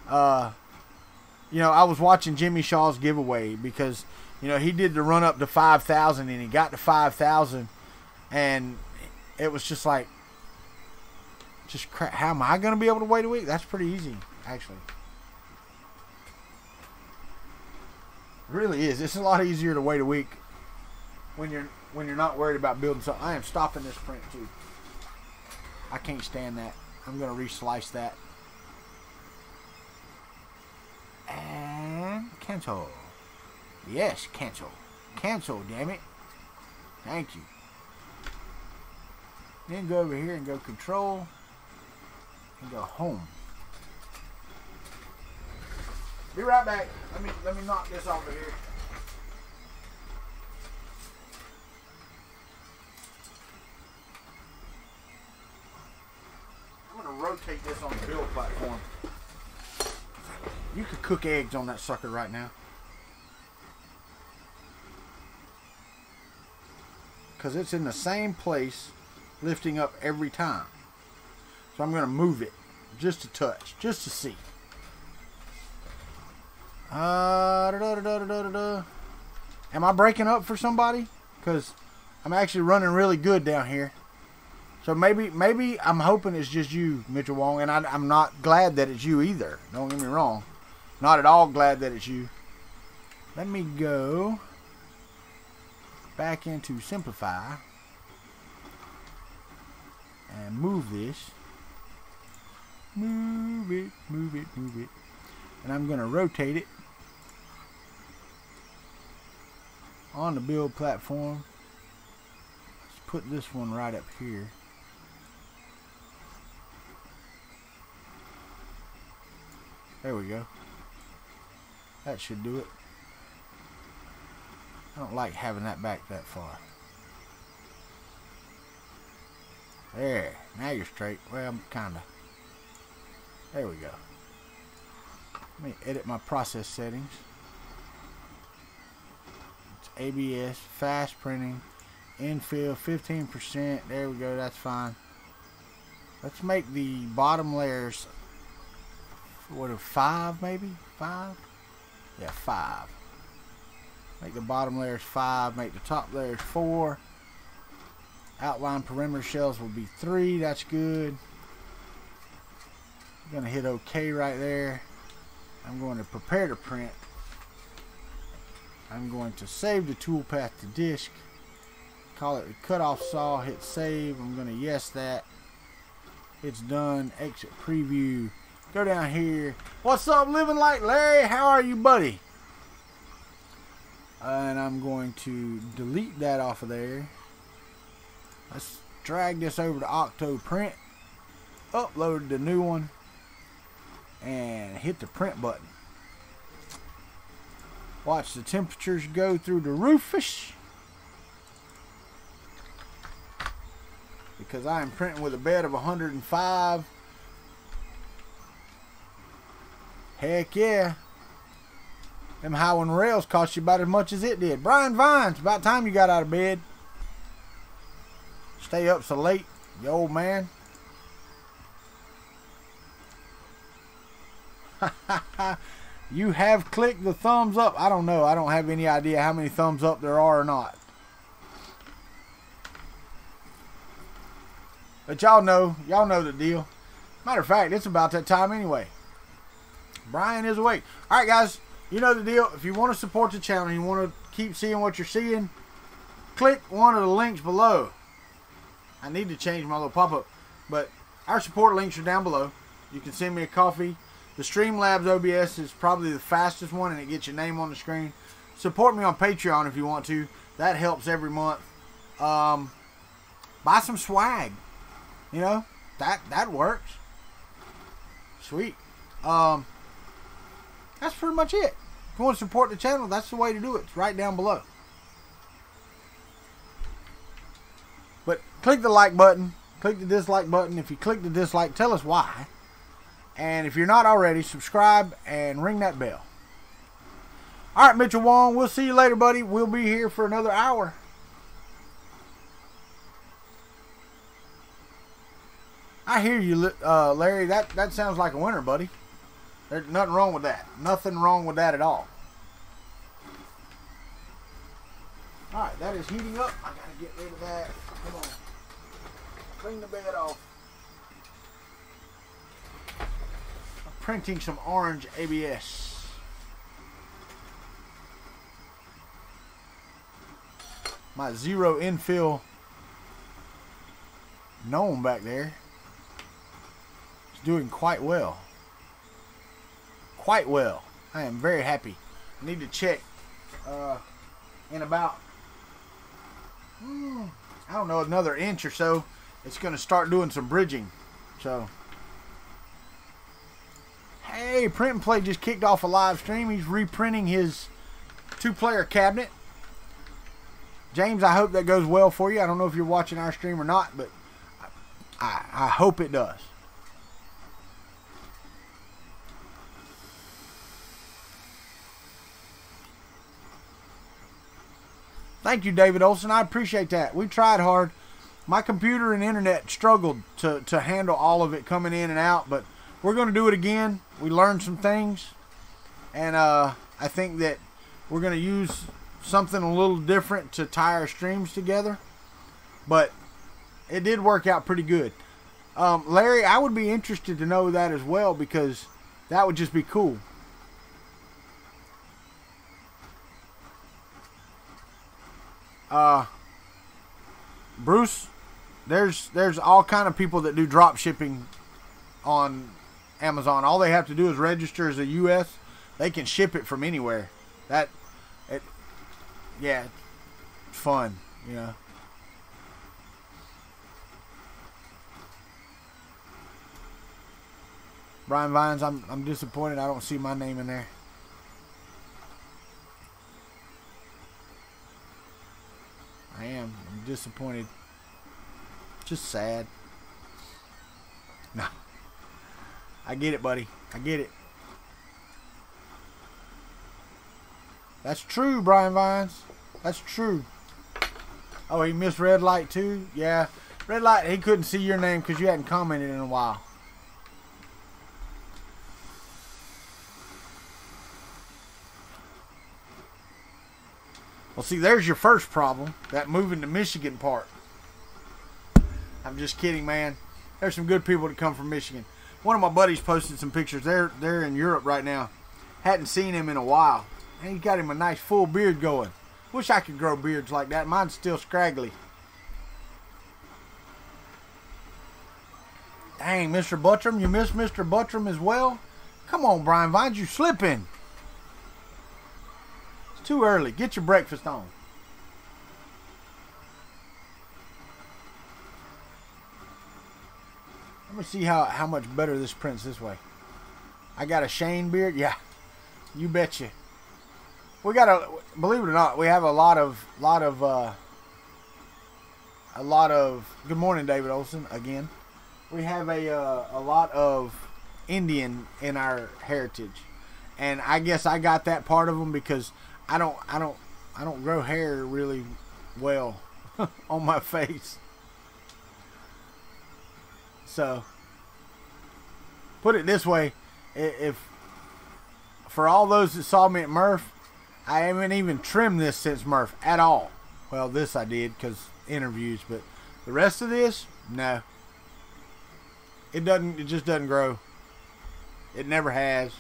Speaker 2: You know, I was watching Jimmy Shaw's giveaway because, you know, he did the run up to 5,000 and he got to 5,000, and it was just like, just crap. How am I going to be able to wait a week? That's pretty easy, actually. It really is. It's a lot easier to wait a week when you're not worried about building something. I am stopping this print too. I can't stand that. I'm going to reslice that. And cancel. Yes, cancel. Cancel, damn it. Thank you. Then go over here and go control and go home. Be right back. Let me knock this over here. rotate this on the build platform. You could cook eggs on that sucker right now. Because it's in the same place, lifting up every time. So I'm going to move it just a touch, just to see. Am I breaking up for somebody? Because I'm actually running really good down here. So maybe I'm hoping it's just you, Mitchell Wong, and I'm not glad that it's you either. Don't get me wrong. Not at all glad that it's you. Let me go back into Simplify and move this. Move it, move it, move it. And I'm going to rotate it on the build platform. Let's put this one right up here. There we go. That should do it. I don't like having that back that far. There. Now you're straight. Well, kinda. There we go. Let me edit my process settings. It's ABS, fast printing, infill, 15%. There we go. That's fine. Let's make the bottom layers, what, 5 maybe? 5? Yeah, 5. Make the bottom layers 5. Make the top layers 4. Outline perimeter shells will be 3. That's good. I'm going to hit OK right there. I'm going to prepare to print. I'm going to save the toolpath to disk. Call it the cutoff saw. Hit save. I'm going to yes that. It's done. Exit preview. Go down here. What's up, Living Like Larry? How are you, buddy? And I'm going to delete that off of there. Let's drag this over to Octo Print. Upload the new one. And hit the print button. Watch the temperatures go through the roofish. Because I am printing with a bed of 105. Heck yeah. Them high one rails cost you about as much as it did. Brian Vines, about time you got out of bed. Stay up so late, you old man. You have clicked the thumbs up. I don't know. I don't have any idea how many thumbs up there are or not. But y'all know the deal. Matter of fact, it's about that time anyway. Brian is awake. Alright guys, you know the deal. If you want to support the channel and you want to keep seeing what you're seeing, click one of the links below. I need to change my little pop-up, but our support links are down below. You can send me a coffee. The Streamlabs OBS is probably the fastest one, and it gets your name on the screen. Support me on Patreon if you want to. That helps every month. Buy some swag. You know, that works. Sweet. That's pretty much it. If you want to support the channel, that's the way to do it. It's right down below. But click the like button. Click the dislike button. If you click the dislike, tell us why. And if you're not already, subscribe and ring that bell. Alright, Mitchell Wong, we'll see you later, buddy. We'll be here for another hour. I hear you, Larry. That sounds like a winner, buddy. There's nothing wrong with that. Nothing wrong with that at all. Alright, that is heating up. I gotta get rid of that. Come on. Clean the bed off. I'm printing some orange ABS. My zero infill gnome back there is doing quite well. Quite well. I am very happy. I need to check in about I don't know, another inch or so. It's going to start doing some bridging. So, hey, Print and Play just kicked off a live stream. He's reprinting his 2-player cabinet. James, I hope that goes well for you. I don't know if you're watching our stream or not, but I hope it does. Thank you, David Olson. I appreciate that. We tried hard. My computer and internet struggled to handle all of it coming in and out, but we're going to do it again. We learned some things, and I think that we're going to use something a little different to tie our streams together, but it did work out pretty good. Larry, I would be interested to know that as well, because that would just be cool. Bruce, there's all kind of people that do drop shipping on Amazon. All they have to do is register as a US. They can ship it from anywhere. Yeah, it's fun, you know. Brian Vines, I'm disappointed I don't see my name in there. I'm disappointed. Just sad. No. I get it, buddy. I get it. That's true, Brian Vines. That's true. Oh, he missed red light too? Yeah. Red light, he couldn't see your name because you hadn't commented in a while. Well, see, there's your first problem, that moving to Michigan part. I'm just kidding, man. There's some good people that come from Michigan. One of my buddies posted some pictures. They're in Europe right now. Hadn't seen him in a while. And he's got him a nice full beard going. Wish I could grow beards like that. Mine's still scraggly. Dang, Mr. Buttram, you missed Mr. Buttram as well? Come on, Brian Vines, you slipping. It's too early. Get your breakfast on. Let me see how much better this prints this way. I got a Shane beard? Yeah, you betcha. We got a, believe it or not, we have a lot of, good morning, David Olson, again. We have a lot of Indian in our heritage. And I guess I got that part of them because I don't grow hair really well on my face. So, put it this way, if for all those that saw me at Murph, I haven't even trimmed this since Murph at all. Well, this I did because interviews, but the rest of this, no. It just doesn't grow. It never has.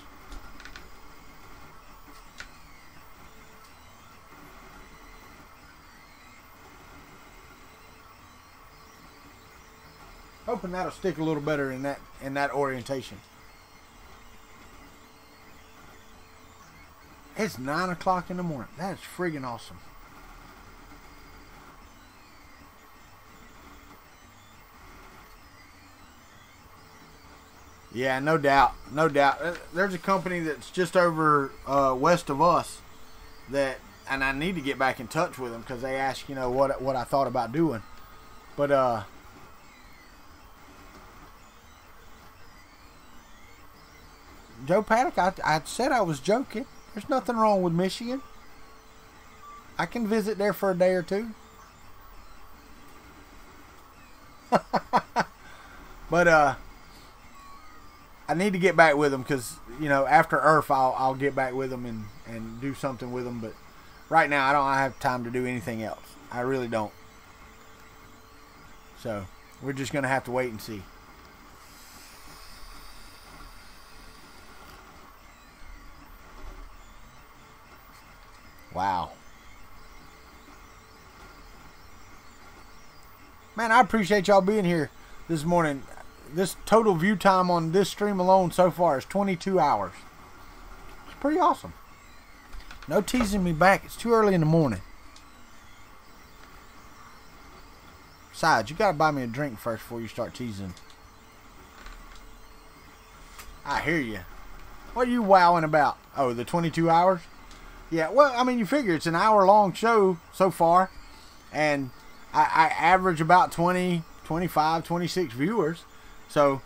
Speaker 2: Hoping that'll stick a little better in that orientation. It's 9 o'clock in the morning. That's friggin' awesome. Yeah, no doubt. No doubt. There's a company that's just over west of us that, and I need to get back in touch with them because they asked, you know, what I thought about doing. But, Joe Paddock, I said I was joking. There's nothing wrong with Michigan. I can visit there for a day or two. But I need to get back with them because, you know, after Earth I'll get back with them and do something with them. But right now I don't have time to do anything else. I really don't. So we're just going to have to wait and see. Wow. Man, I appreciate y'all being here this morning. This total view time on this stream alone so far is 22 hours. It's pretty awesome. No teasing me back. It's too early in the morning. Besides, you gotta buy me a drink first before you start teasing. I hear you. What are you wowing about? Oh, the 22 hours? Yeah, well, I mean, you figure it's an hour-long show so far, and I average about 20, 25, 26 viewers, so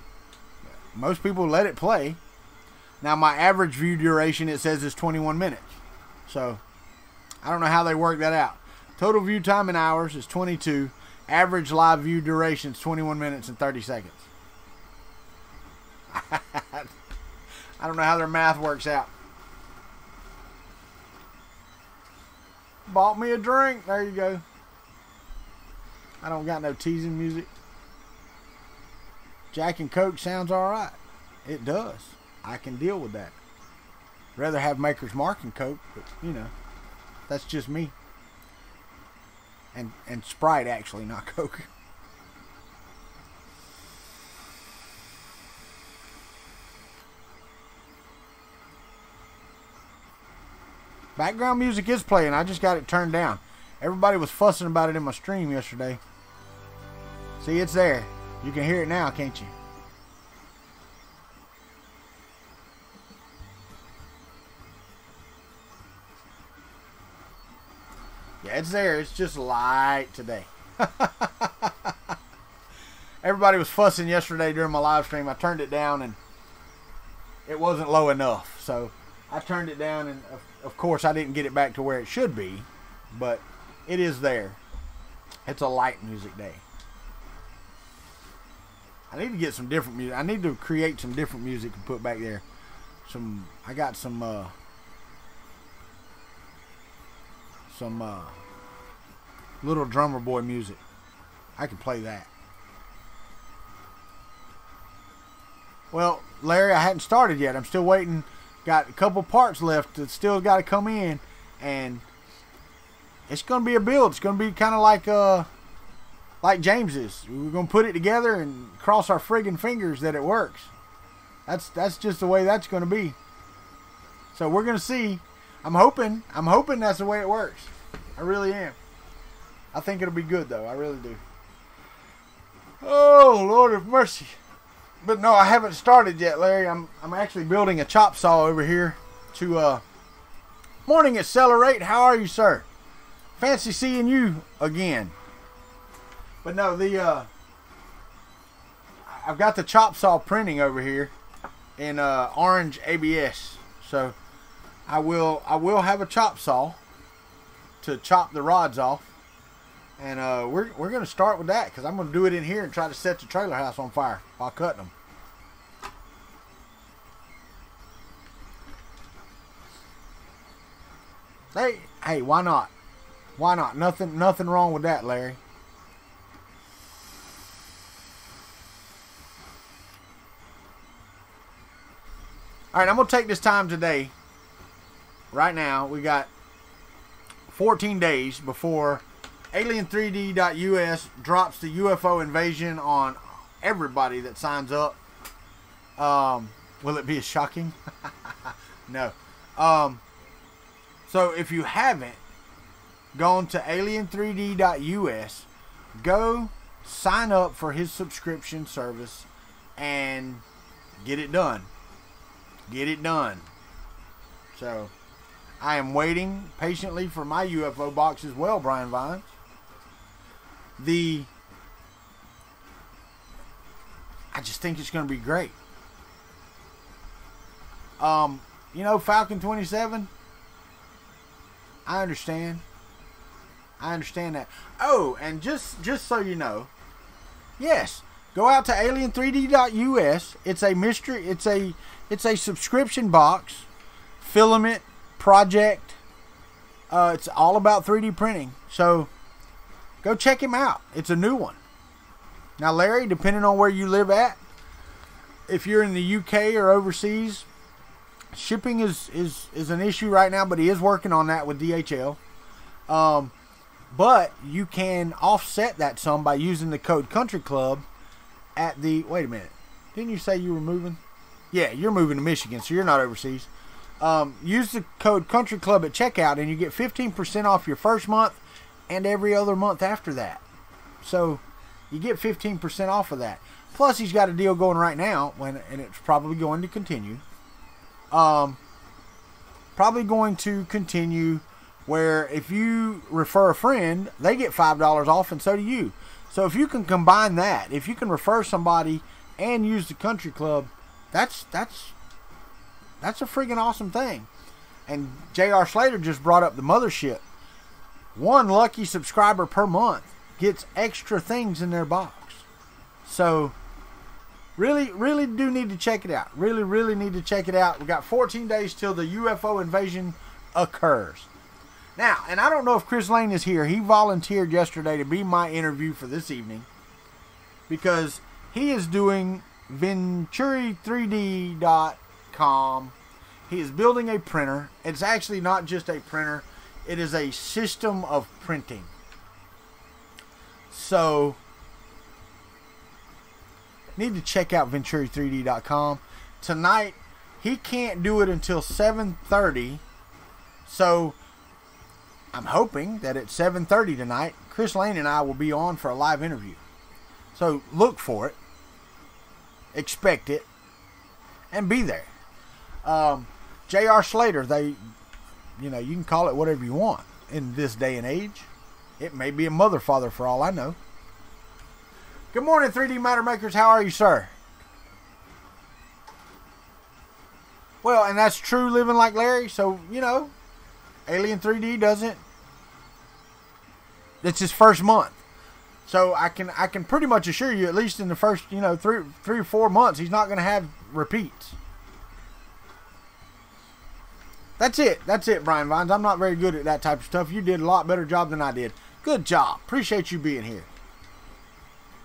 Speaker 2: most people let it play. Now, my average view duration, it says, is 21 minutes, so I don't know how they work that out. Total view time in hours is 22. Average live view duration is 21 minutes and 30 seconds. I don't know how their math works out. Bought me a drink. There you go. I don't got no teasing music. Jack and Coke sounds alright. It does. I can deal with that. Rather have Maker's Mark and Coke, but you know, that's just me. And Sprite actually, not Coke. Background music is playing. I just got it turned down. Everybody was fussing about it in my stream yesterday. See, it's there. You can hear it now, can't you? Yeah, it's there. It's just light today. Everybody was fussing yesterday during my live stream. I turned it down and it wasn't low enough. So I turned it down, and of course I didn't get it back to where it should be, but it is there. It's a light music day. I need to get some different music. I need to create some different music and put back there. I got some little drummer boy music. I can play that. Well, Larry, I hadn't started yet. I'm still waiting. Got a couple parts left that still got to come in, and it's going to be a build. It's going to be kind of like James's. We're going to put it together and cross our friggin' fingers that it works. That's just the way that's going to be. So we're going to see. I'm hoping that's the way it works. I really am. I think it'll be good though. I really do. Oh, Lord of mercy. But no, I haven't started yet, Larry. I'm actually building a chop saw over here to Morning Accelerate. How are you, sir? Fancy seeing you again. But no, I've got the chop saw printing over here in orange ABS. So I will have a chop saw to chop the rods off. And we're going to start with that, because I'm going to do it in here and try to set the trailer house on fire while cutting them. Hey, why not? Why not? Nothing wrong with that, Larry. All right, I'm going to take this time today. Right now, we got 14 days before Alien3D.us drops the UFO invasion on everybody that signs up. Will it be as shocking? No. So if you haven't gone to Alien3D.us, go sign up for his subscription service and get it done. Get it done. So I am waiting patiently for my UFO box as well, Brian Vines. I just think it's going to be great. You know, Falcon 27, I understand. I understand that. Oh, and just so you know, yes, go out to Alien3D.us. It's a mystery. It's a subscription box, filament project. It's all about 3D printing. So go check him out. It's a new one. Now, Larry, depending on where you live at, if you're in the UK or overseas, shipping is an issue right now, but he is working on that with DHL. But you can offset that some by using the code Kuntry Klub at the... Wait a minute. Didn't you say you were moving? Yeah, you're moving to Michigan, so you're not overseas. Use the code Kuntry Klub at checkout, and you get 15% off your first month and every other month after that. So you get 15% off of that. Plus, he's got a deal going right now, and it's probably going to continue. Probably going to continue where if you refer a friend, they get $5 off, and so do you. So if you can combine that, if you can refer somebody and use the Kuntry Klub, that's a friggin' awesome thing. And J.R. Slater just brought up the mothership. one lucky subscriber per month gets extra things in their box. So really do need to check it out. Really need to check it out. We got 14 days till the UFO invasion occurs. Now, and I don't know if Chris Lane is here. He volunteered yesterday to be my interview for this evening because he is doing Venturi3D.com. He is building a printer. It's actually not just a printer. It is a system of printing. So, need to check out Venturi3D.com. Tonight, he can't do it until 7:30. So, I'm hoping that at 7:30 tonight, Chris Lane and I will be on for a live interview. So, look for it. Expect it. And be there. J.R. Slater, you can call it whatever you want in this day and age. It may be a mother father for all I know. Good morning, 3D Matter Makers. How are you, sir? Well, and that's true living like Larry. So, Alien 3D doesn't. It's his first month. So I can pretty much assure you, at least in the first, 3 or 4 months, he's not going to have repeats. That's it, Brian Vines. I'm not very good at that type of stuff. You did a lot better job than I did. Good job. Appreciate you being here.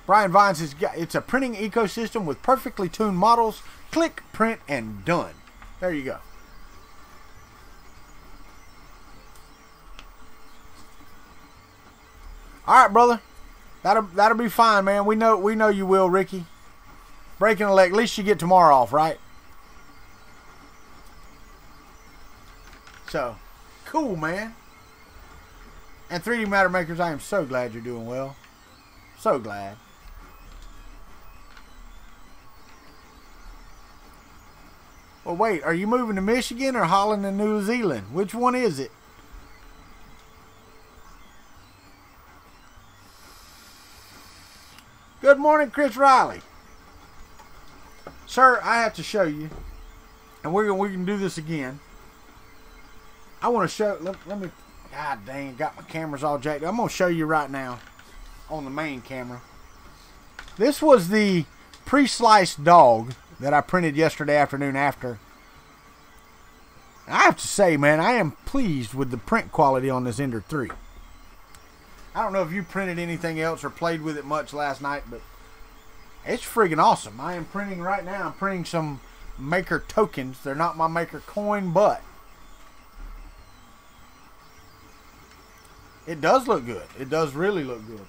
Speaker 2: Brian Vines it's a printing ecosystem with perfectly tuned models. Click, print, and done. There you go. All right, brother. That'll be fine, man. We know you will, Ricky. Breaking a leg. At least you get tomorrow off, right? So, cool, man. And 3D Matter Makers, I am so glad you're doing well. So glad. Well, wait, are you moving to Michigan or Holland and New Zealand? Which one is it? Good morning, Chris Riley. Sir, I have to show you, and we can do this again. I want to show, let me, god dang, got my cameras all jacked. I'm going to show you right now on the main camera. This was the pre-sliced dog that I printed yesterday afternoon after. I have to say, man, I am pleased with the print quality on this Ender 3. I don't know if you printed anything else or played with it much last night, but it's friggin' awesome. I am printing right now. I'm printing some maker tokens. They're not my maker coin, but it does look good. It does really look good.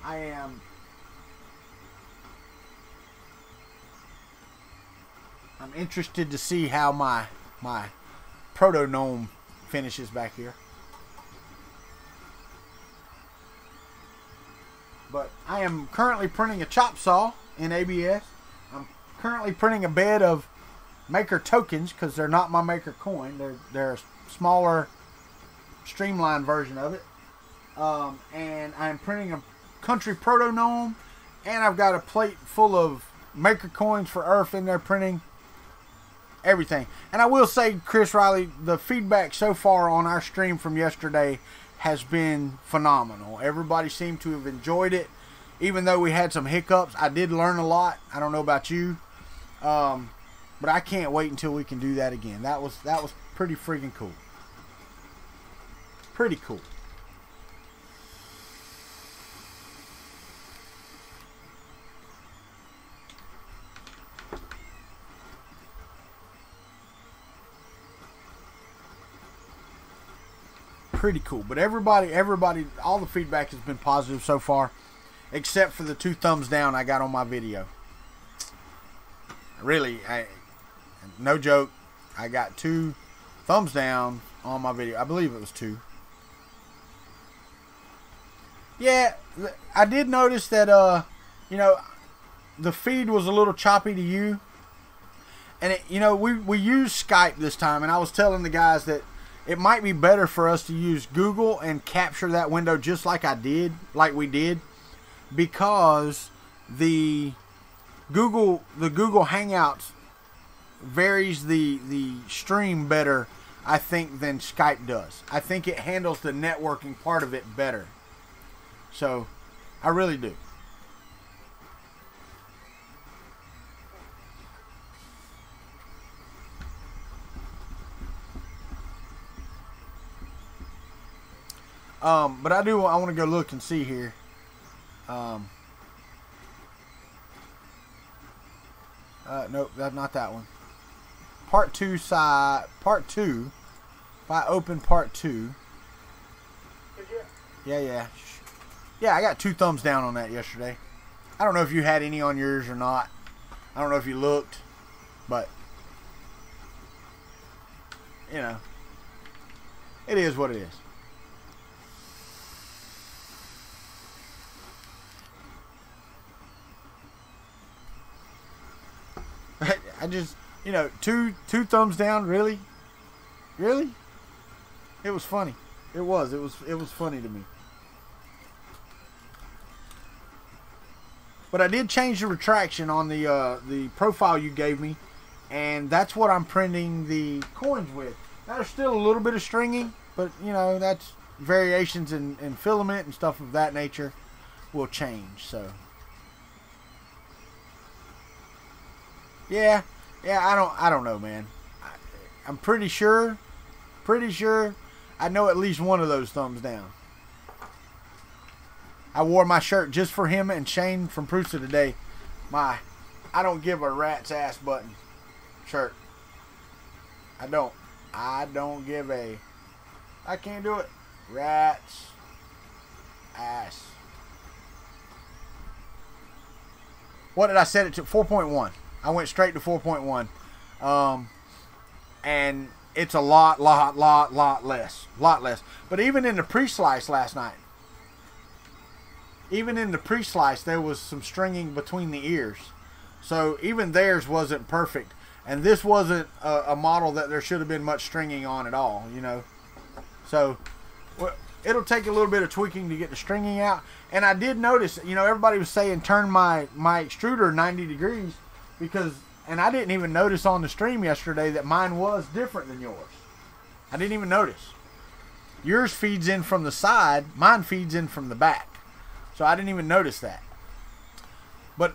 Speaker 2: I'm interested to see how my proto gnome finishes back here. But I am currently printing a chop saw in ABS. I'm currently printing a bed of maker tokens because they're not my maker coin. They're a smaller, streamlined version of it. And I'm printing a country proto gnome, and I've got a plate full of maker coins for Earth in there printing everything. And I will say, Chris Riley, the feedback so far on our stream from yesterday has been phenomenal. Everybody seemed to have enjoyed it, even though we had some hiccups. I did learn a lot. I don't know about you, but I can't wait until we can do that again. That was pretty freaking cool. Pretty cool. Pretty cool. But everybody, all the feedback has been positive so far, except for the 2 thumbs down I got on my video. Really, no joke, I got 2 thumbs down on my video. I believe it was 2. Yeah, I did notice that, the feed was a little choppy to you. And, we used Skype this time, and I was telling the guys that it might be better for us to use Google and capture that window just like we did, because the Google Hangouts varies the stream better I think, than Skype does. I think it handles the networking part of it better. So, I really do. But I want to go look and see here. Nope, that's not that one. Part 2 side, part 2. If I open part 2. Yeah. Yeah, I got 2 thumbs down on that yesterday. I don't know if you had any on yours or not. I don't know if you looked, but you know, it is what it is. I just, you know, two thumbs down. Really? It was funny. It was funny to me. But I did change the retraction on the profile you gave me, and that's what I'm printing the coins with. Now, there's still a little bit of stringing, but you know, that's variations in filament and stuff of that nature will change. So yeah, I don't know, man. I'm pretty sure I know at least one of those thumbs down. I wore my shirt just for him and Shane from Prusa today. My I don't give a rat's ass button shirt. I don't give a, I can't do it, rat's ass. What did I set it to? 4.1. I went straight to 4.1. And it's a lot less. But even in the pre-slice last night, there was some stringing between the ears. So even theirs wasn't perfect. And this wasn't a model that there should have been much stringing on at all, you know. So it'll take a little bit of tweaking to get the stringing out. And I did notice, you know, everybody was saying turn my extruder 90 degrees. And I didn't even notice on the stream yesterday that mine was different than yours. I didn't even notice. Yours feeds in from the side, mine feeds in from the back. So I didn't even notice that. But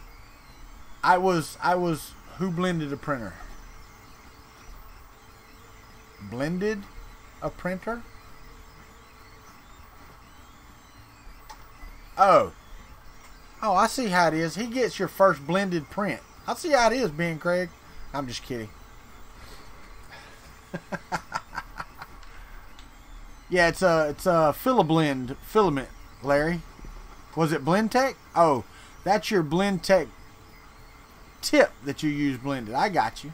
Speaker 2: who blended a printer? Blended a printer? Oh, I see how it is. He gets your first blended print. I see how it is, Ben Craig. I'm just kidding. Yeah, it's a filament, Larry. Was it Blendtec? Oh, that's your Blendtec tip that you use blended. I got you.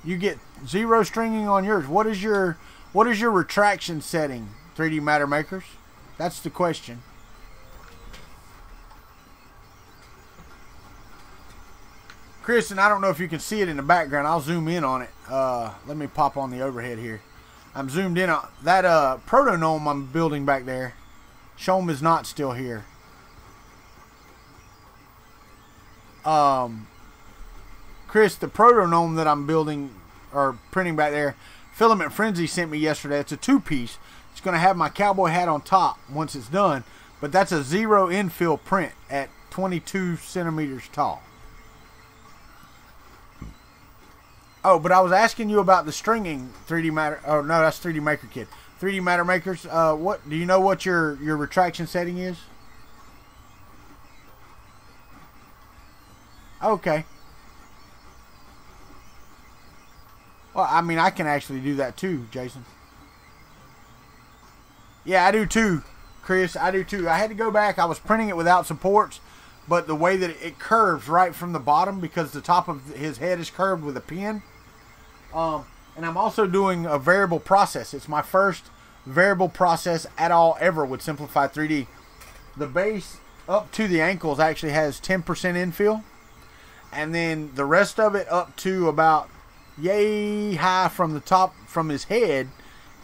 Speaker 2: You get 0 stringing on yours. What is your retraction setting, 3D Matter Makers? That's the question. Chris, and I don't know if you can see it in the background. I'll zoom in on it. Let me pop on the overhead here. I'm zoomed in on that proto-gnome I'm building back there. Shom is not still here. Chris, the proto-gnome that I'm building or printing back there, Filament Frenzy sent me yesterday. It's a 2-piece. It's going to have my cowboy hat on top once it's done, but that's a 0 infill print at 22 centimeters tall. Oh, but I was asking you about the stringing 3D Matter. Oh no, that's 3D Maker Kit. 3D Matter Makers. What do you know? What your retraction setting is? Okay. Well, I mean, I can actually do that too, Jason. Yeah, I do too, Chris. I do too. I had to go back. I was printing it without supports, but the way that it curves right from the bottom because the top of his head is curved with a pin. And I'm also doing a variable process. It's my first variable process at all ever with Simplify 3D. The base up to the ankles actually has 10% infill. And then the rest of it up to about yay high from the top from his head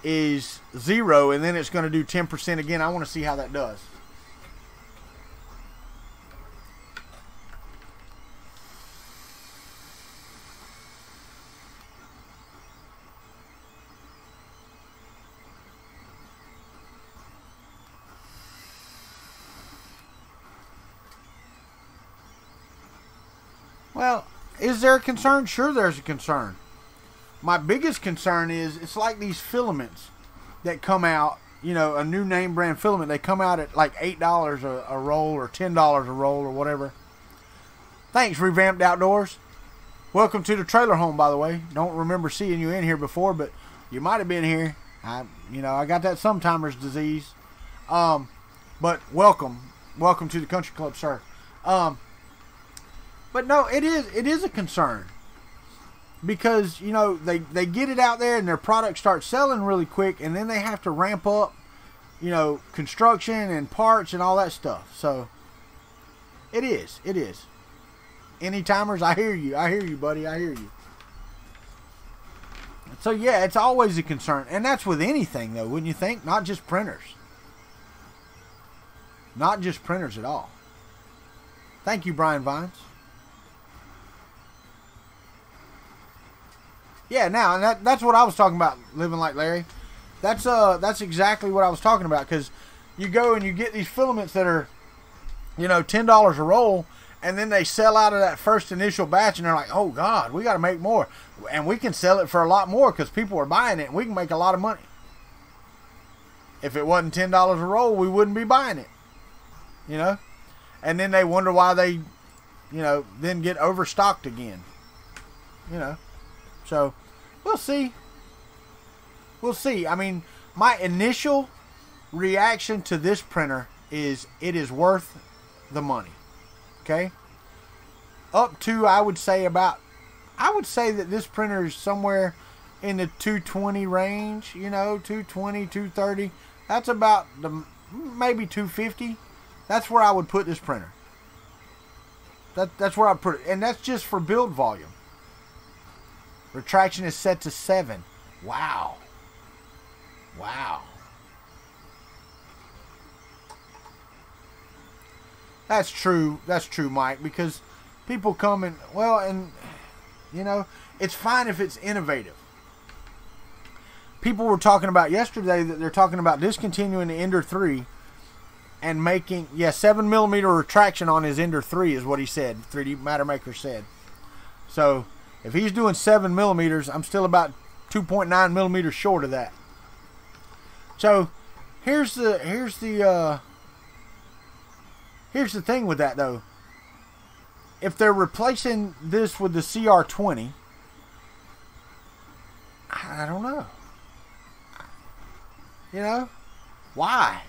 Speaker 2: is 0. And then it's going to do 10% again. I want to see how that does. Well, is there a concern? Sure, there's a concern. My biggest concern is it's like these filaments that come out, you know, a new name brand filament. They come out at like $8 a roll or $10 a roll or whatever. Thanks, Revamped Outdoors. Welcome to the trailer home, by the way. Don't remember seeing you in here before, but you might have been here. I got that sometimer's disease. But welcome to the country club, sir. But no, it is a concern because, you know, they get it out there and their product starts selling really quick, and then they have to ramp up, you know, construction and parts and all that stuff. So it is. Any timers, I hear you, buddy. I hear you. So yeah, it's always a concern, and that's with anything, though, wouldn't you think? Not just printers. Not just printers at all. Thank you, Brian Vines. Yeah, now, and that's what I was talking about, living like Larry. That's exactly what I was talking about, because you go and you get these filaments that are, you know, $10 a roll, and then they sell out of that first initial batch, and they're like, oh, God, we got to make more. And we can sell it for a lot more because people are buying it, and we can make a lot of money. If it wasn't $10 a roll, we wouldn't be buying it. You know? And then they wonder why they, you know, then get overstocked again. You know? So, we'll see. We'll see. I mean, my initial reaction to this printer is it is worth the money. Okay? Up to, I would say that this printer is somewhere in the 220 range, you know, 220, 230. That's about maybe 250. That's where I would put this printer. That's where I put it. And that's just for build volume. Retraction is set to 7. Wow. Wow. That's true. That's true, Mike, because people come and, well, and, you know, it's fine if it's innovative. People were talking about yesterday that they're talking about discontinuing the Ender 3 and making, 7mm retraction on his Ender 3 is what he said. 3D Matter Maker said. So, if he's doing 7mm, I'm still about 2.9 millimeters short of that. So, here's the thing with that, though. If they're replacing this with the CR20, I don't know. You know? Why?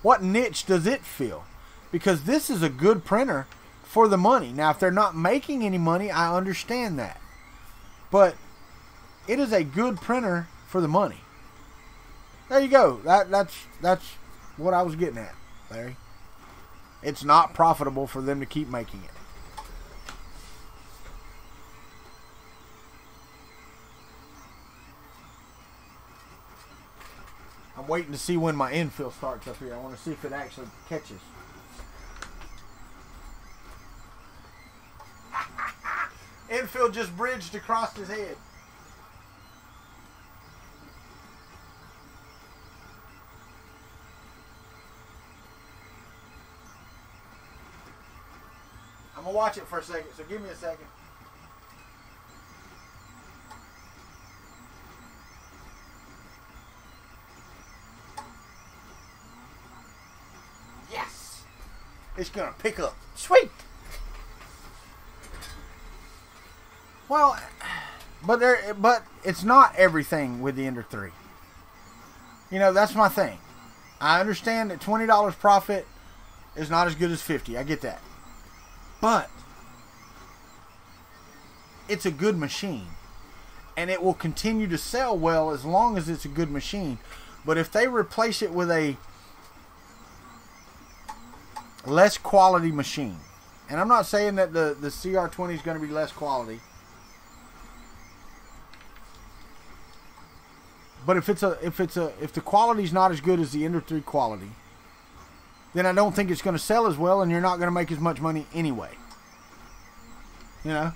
Speaker 2: What niche does it fill? Because this is a good printer for the money. Now, if they're not making any money, I understand that. But it is a good printer for the money. There you go. That's what I was getting at, Larry. It's not profitable for them to keep making it. I'm waiting to see when my infill starts up here. I want to see if it actually catches. Infill just bridged across his head. I'm going to watch it for a second, so give me a second. Yes! It's going to pick up. Sweet! Well, but it's not everything with the Ender 3. You know, that's my thing. I understand that $20 profit is not as good as $50. I get that. But it's a good machine, and it will continue to sell well as long as it's a good machine. But if they replace it with a less quality machine, and I'm not saying that the CR20 is going to be less quality, but if the quality is not as good as the Ender 3 quality, then I don't think it's going to sell as well, and you're not going to make as much money anyway. You know?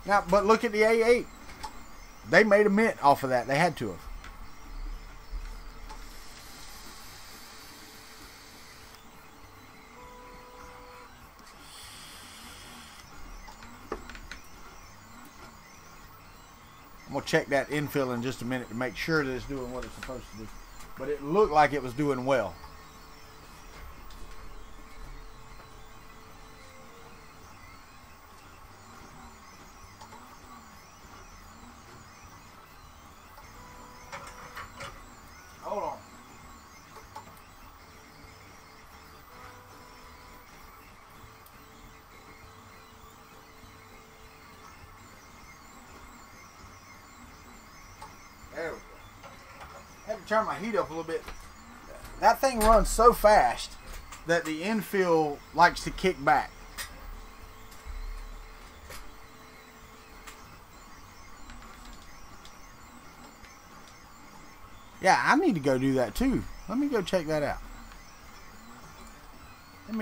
Speaker 2: Now, but look at the A8. They made a mint off of that. They had to have. I'm going to check that infill in just a minute to make sure that it's doing what it's supposed to do. But it looked like it was doing well. Hold on. There we go. I had to turn my heat up a little bit. That thing runs so fast that the infill likes to kick back. Yeah, I need to go do that too. Let me go check that out. Let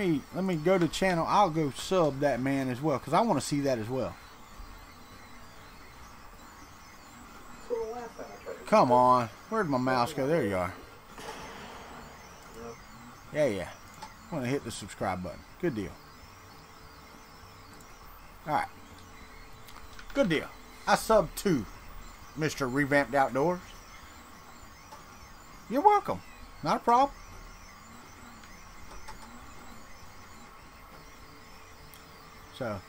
Speaker 2: me go to channel. I'll go sub that man as well because I want to see that as well. Come on. Where'd my mouse go? There you are. Yeah. I'm going to hit the subscribe button. Good deal. Alright. Good deal. I subbed to Mr. Revamped Outdoors. You're welcome. Not a problem. So.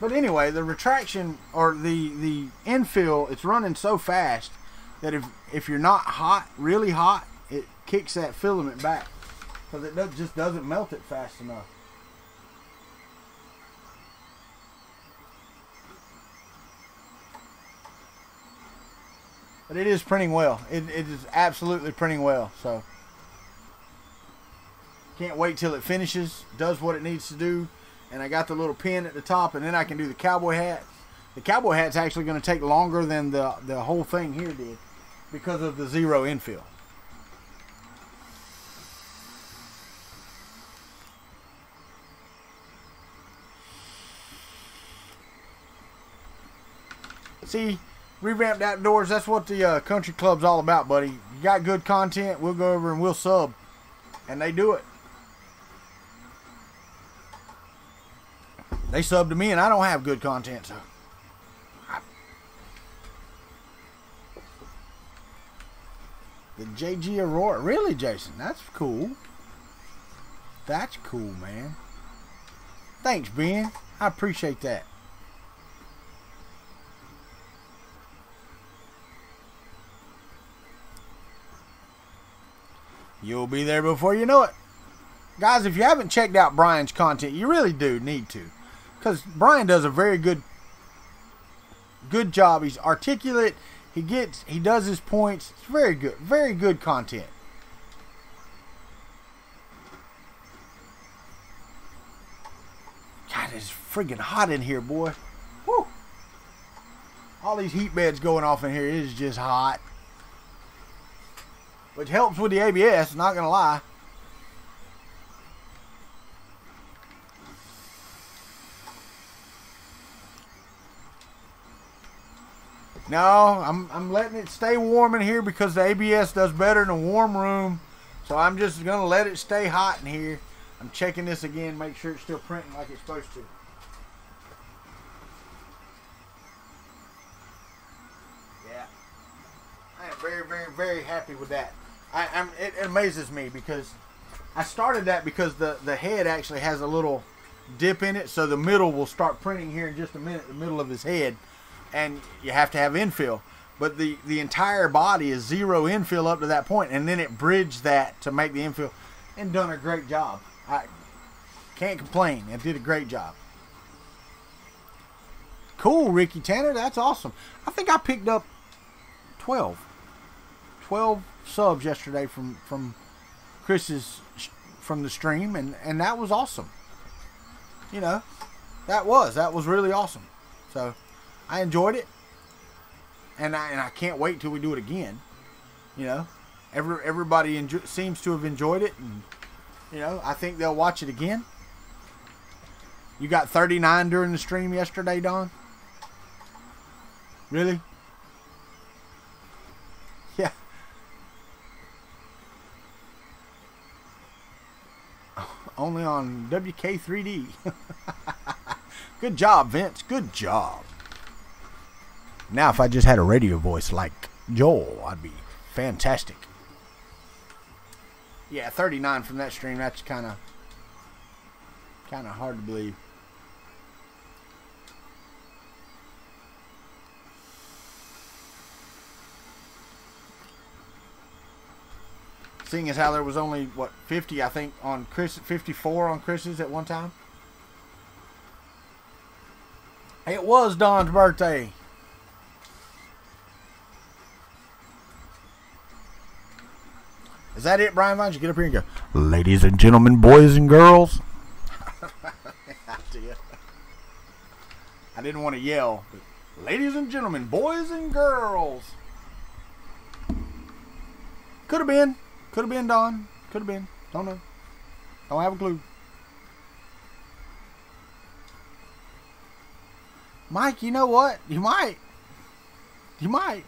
Speaker 2: But anyway, the retraction or the infill, it's running so fast that if you're not hot, really hot, it kicks that filament back because it just doesn't melt it fast enough. But it is printing well. It is absolutely printing well. So can't wait till it finishes, does what it needs to do. And I got the little pin at the top, and then I can do the cowboy hat. The cowboy hat's actually going to take longer than the whole thing here did because of the zero infill. See, Revamped Outdoors, that's what the Country Club's all about, buddy. You got good content, we'll go over and we'll sub. And they do it. They sub to me and I don't have good content, so. The JG Aurora. Really, Jason? That's cool. That's cool, man. Thanks, Ben. I appreciate that. You'll be there before you know it. Guys, if you haven't checked out Brian's content, you really do need to. Because Brian does a very good job. He's articulate. He does his points. It's very good content. God, it's friggin' hot in here, boy. Woo! All these heat beds going off in here. It is just hot. Which helps with the ABS, not gonna lie. No, I'm letting it stay warm in here because the ABS does better in a warm room. So I'm just gonna let it stay hot in here. I'm checking this again, make sure it's still printing like it's supposed to. Yeah, I am very happy with that. It amazes me because I started that because the head actually has a little dip in it, so the middle will start printing here in just a minute, the middle of his head, and you have to have infill. But the entire body is zero infill up to that point, and then it bridged that to make the infill, and done a great job. I can't complain. It did a great job. Cool, Ricky Tanner. That's awesome. I think I picked up 12 subs yesterday from Chris's from the stream, and that was awesome. You know, that was really awesome. So I enjoyed it, and I can't wait till we do it again. You know, everybody seems to have enjoyed it, and you know, I think they'll watch it again. You got 39 during the stream yesterday, Don? Really? Yeah. Only on WK3D. Good job, Vince. Good job. Now, if I just had a radio voice like Joel, I'd be fantastic. Yeah, 39 from that stream. That's kind of hard to believe. Seeing as how there was only, what, 50, I think, on Chris, 54 on Chris's at one time. It was Don's birthday. Is that it, Brian? Why don't you get up here and go, ladies and gentlemen, boys and girls? I didn't want to yell, but ladies and gentlemen, boys and girls. Could have been. Could have been, Don. Could have been. Don't know. Don't have a clue. Mike, you know what? You might. You might.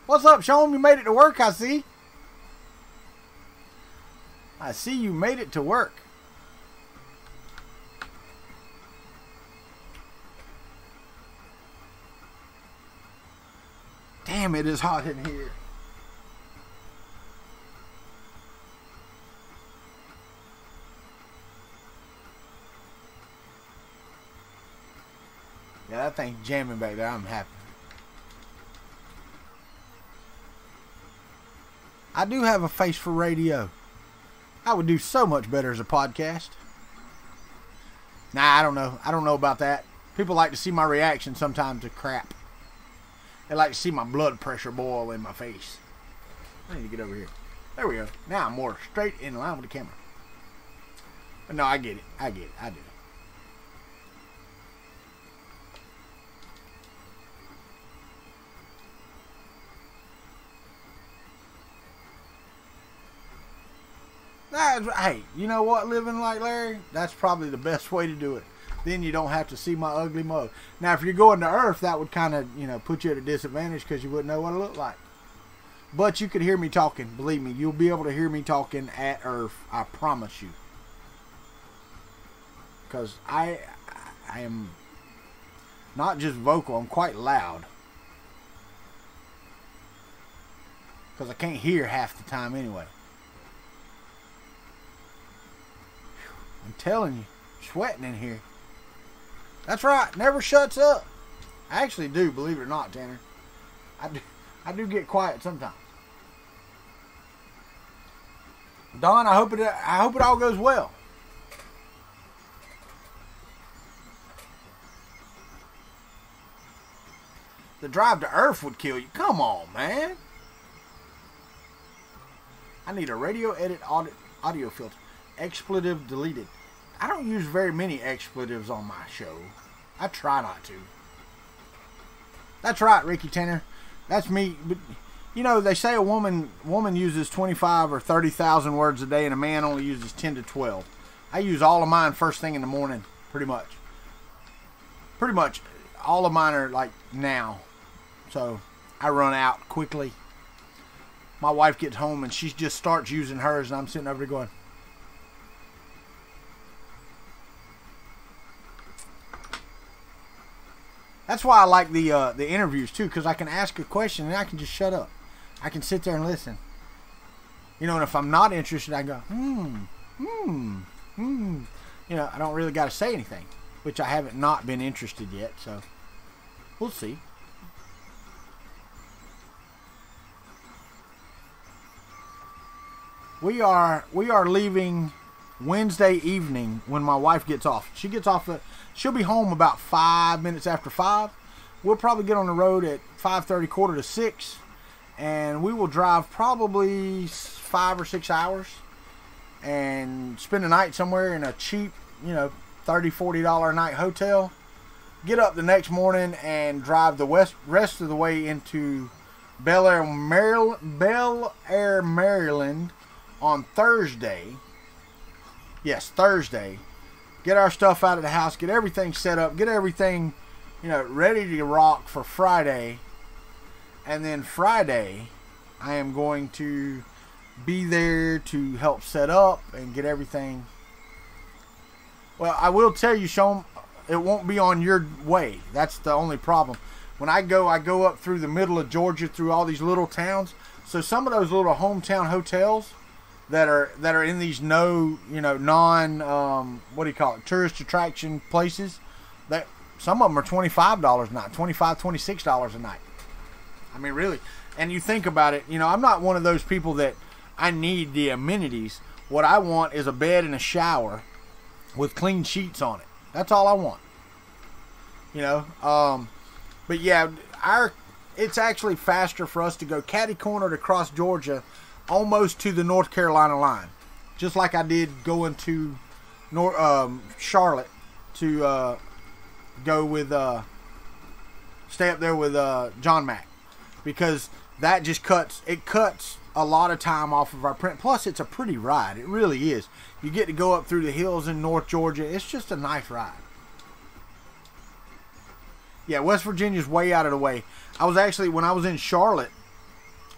Speaker 2: What's up, Sean? You made it to work, I see. I see you made it to work. Damn, it is hot in here. Yeah, that thing's jamming back there. I'm happy. I do have a face for radio. I would do so much better as a podcast. Nah, I don't know. I don't know about that. People like to see my reaction sometimes to crap. They like to see my blood pressure boil in my face. I need to get over here. There we go. Now I'm more straight in line with the camera. But no, I get it. I get it. I do. Hey, you know what, living like Larry? That's probably the best way to do it. Then you don't have to see my ugly mug. Now, if you're going to Earth, that would kind of, put you at a disadvantage because you wouldn't know what it looked like. But you could hear me talking. Believe me, you'll be able to hear me talking at Earth. I promise you. Because I am not just vocal, I'm quite loud. Because I can't hear half the time anyway. I'm telling you, sweating in here. That's right, never shuts up. I actually do, believe it or not, Tanner. I do get quiet sometimes. Don, I hope it all goes well. The drive to Earth would kill you. Come on, man. I need a radio edit audio filter. Expletive deleted. I don't use very many expletives on my show. I try not to. That's right, Ricky Tanner. That's me. But they say a woman uses 25 or 30,000 words a day, and a man only uses 10 to 12. I use all of mine first thing in the morning, pretty much. Pretty much, all of mine are like now. So I run out quickly. My wife gets home and she just starts using hers, and I'm sitting over there going. That's why I like the interviews too, because I can ask a question and I can just shut up. I can sit there and listen. And if I'm not interested, I go, I don't really got to say anything, which I haven't not been interested yet. So we'll see. We are leaving Wednesday evening when my wife gets off. She gets off she'll be home about 5 minutes after 5. We'll probably get on the road at 5:30, quarter to 6, and we will drive probably 5 or 6 hours and spend the night somewhere in a cheap, $30, $40 a night hotel. Get up the next morning and drive the rest of the way into Bel Air, Maryland on Thursday. Yes, Thursday. Get our stuff out of the house. Get everything set up. Get everything, ready to rock for Friday. And then Friday, I am going to be there to help set up and get everything. Well, I will tell you, Sean, it won't be on your way. That's the only problem. When I go up through the middle of Georgia, through all these little towns. So some of those little hometown hotels that are in these non what do you call it, tourist attraction places, that some of them are $25 a night, $26 a night. I mean, really. And you think about it, I'm not one of those people that I need the amenities. What I want is a bed and a shower with clean sheets on it. That's all I want. But yeah, it's actually faster for us to go catty-cornered across Georgia almost to the North Carolina line. Just like I did going to Charlotte to go with stay up there with John Mack, because that just cuts a lot of time off of our print. Plus, it's a pretty ride. It really is. You get to go up through the hills in North Georgia. It's just a nice ride. Yeah, West Virginia's way out of the way. When I was in Charlotte,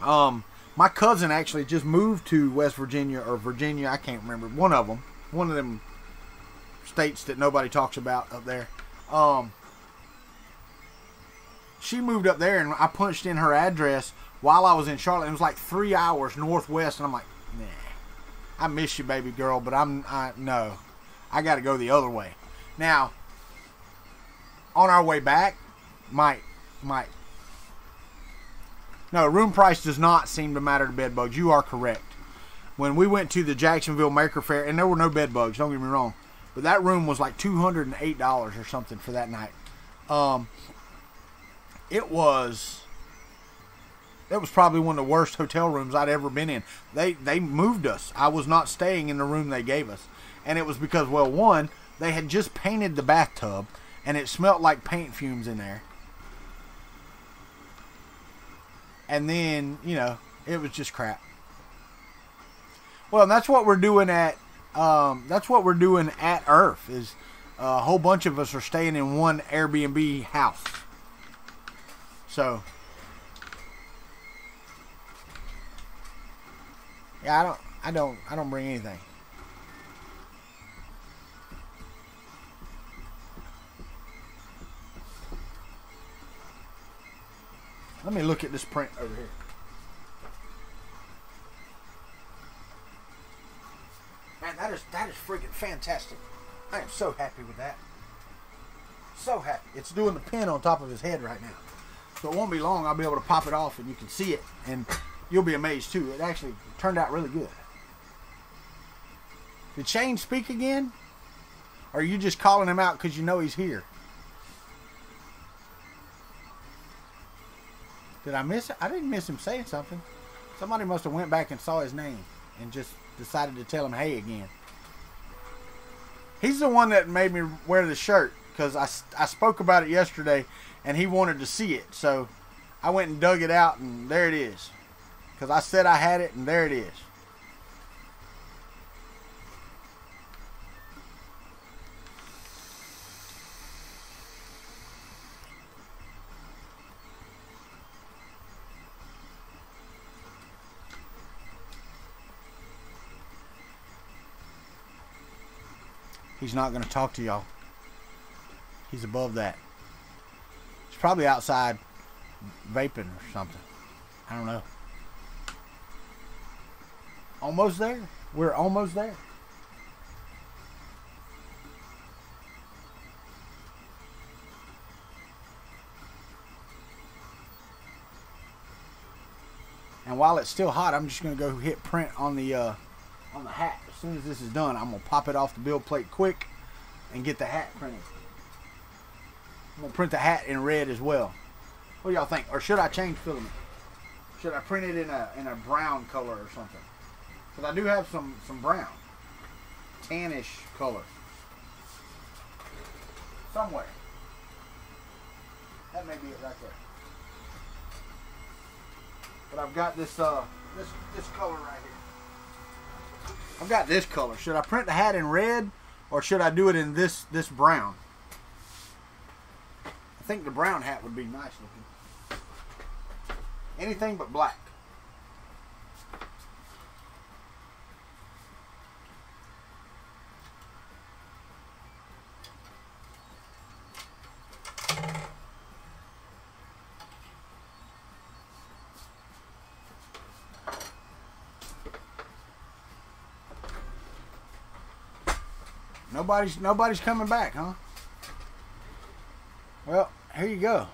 Speaker 2: my cousin actually just moved to West Virginia or Virginia. I can't remember. One of them states that nobody talks about up there. She moved up there, and I punched in her address while I was in Charlotte. It was like 3 hours northwest, and I'm like, nah, I miss you, baby girl, but no, I got to go the other way. Now, on our way back, might. No, room price does not seem to matter to bed bugs. You are correct. When we went to the Jacksonville Maker Faire, and there were no bed bugs, don't get me wrong, but that room was like $208 or something for that night. It was probably one of the worst hotel rooms I'd ever been in. They moved us. I was not staying in the room they gave us. And it was because, well, one, they had just painted the bathtub, and it smelled like paint fumes in there. And then, it was just crap. Well, that's what we're doing at Earth, is a whole bunch of us are staying in one Airbnb house. So, yeah, I don't bring anything. Let me look at this print over here. Man, that is freaking fantastic. I am so happy with that. So happy. It's doing the pin on top of his head right now. So it won't be long. I'll be able to pop it off and you can see it. And you'll be amazed too. It actually turned out really good. Did Shane speak again? Or are you just calling him out because you know he's here? Did I miss it? I didn't miss him saying something. Somebody must have went back and saw his name and just decided to tell him hey again. He's the one that made me wear the shirt because I spoke about it yesterday and he wanted to see it. So I went and dug it out and there it is. Because I said I had it and there it is. He's not going to talk to y'all. He's above that. He's probably outside vaping or something. I don't know. Almost there. We're almost there. And while it's still hot, I'm just going to go hit print on the hat. As soon as this is done, I'm going to pop it off the build plate quick and get the hat printed. I'm going to print the hat in red as well. What do y'all think? Or should I change filament? Should I print it in a brown color or something? Because I do have some brown. Tannish color. Somewhere. That may be it right there. But I've got this this color right here. I've got this color. Should I print the hat in red or should I do it in this brown? I think the brown hat would be nice looking. Anything but black. Nobody's coming back, huh? Well, here you go.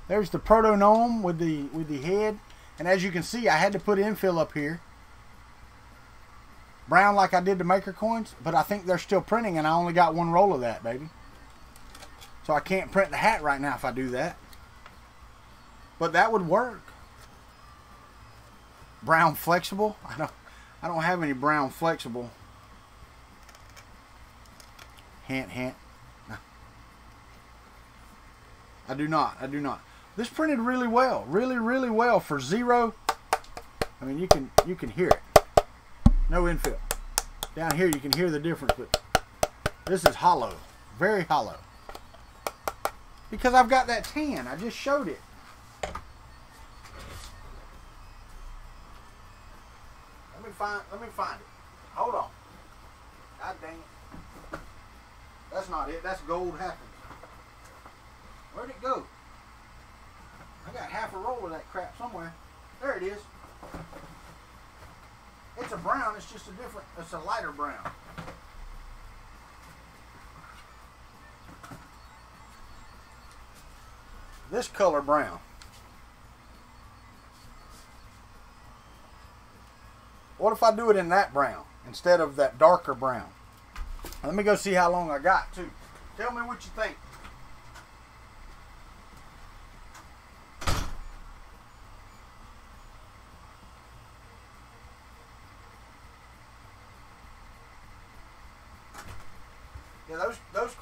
Speaker 2: There's the proto gnome with the head, and as you can see, I had to put infill up here, brown like I did the maker coins, but I think they're still printing, and I only got one roll of that, baby. So I can't print the hat right now if I do that, but that would work. Brown flexible. I don't have any brown flexible. Hint, hint. No. I do not. This printed really well. Really well for zero. I mean, you can hear it. No infill. Down here you can hear the difference, but this is hollow. Very hollow. Because I've got that tan. I just showed it. Let me find it. Hold on. God dang it. That's not it. That's gold happens. Where'd it go? I got half a roll of that crap somewhere. There it is. It's a brown. It's just it's a lighter brown. This color brown. What if I do it in that brown instead of that darker brown? Let me go see how long I got too. Tell me what you think. Yeah, those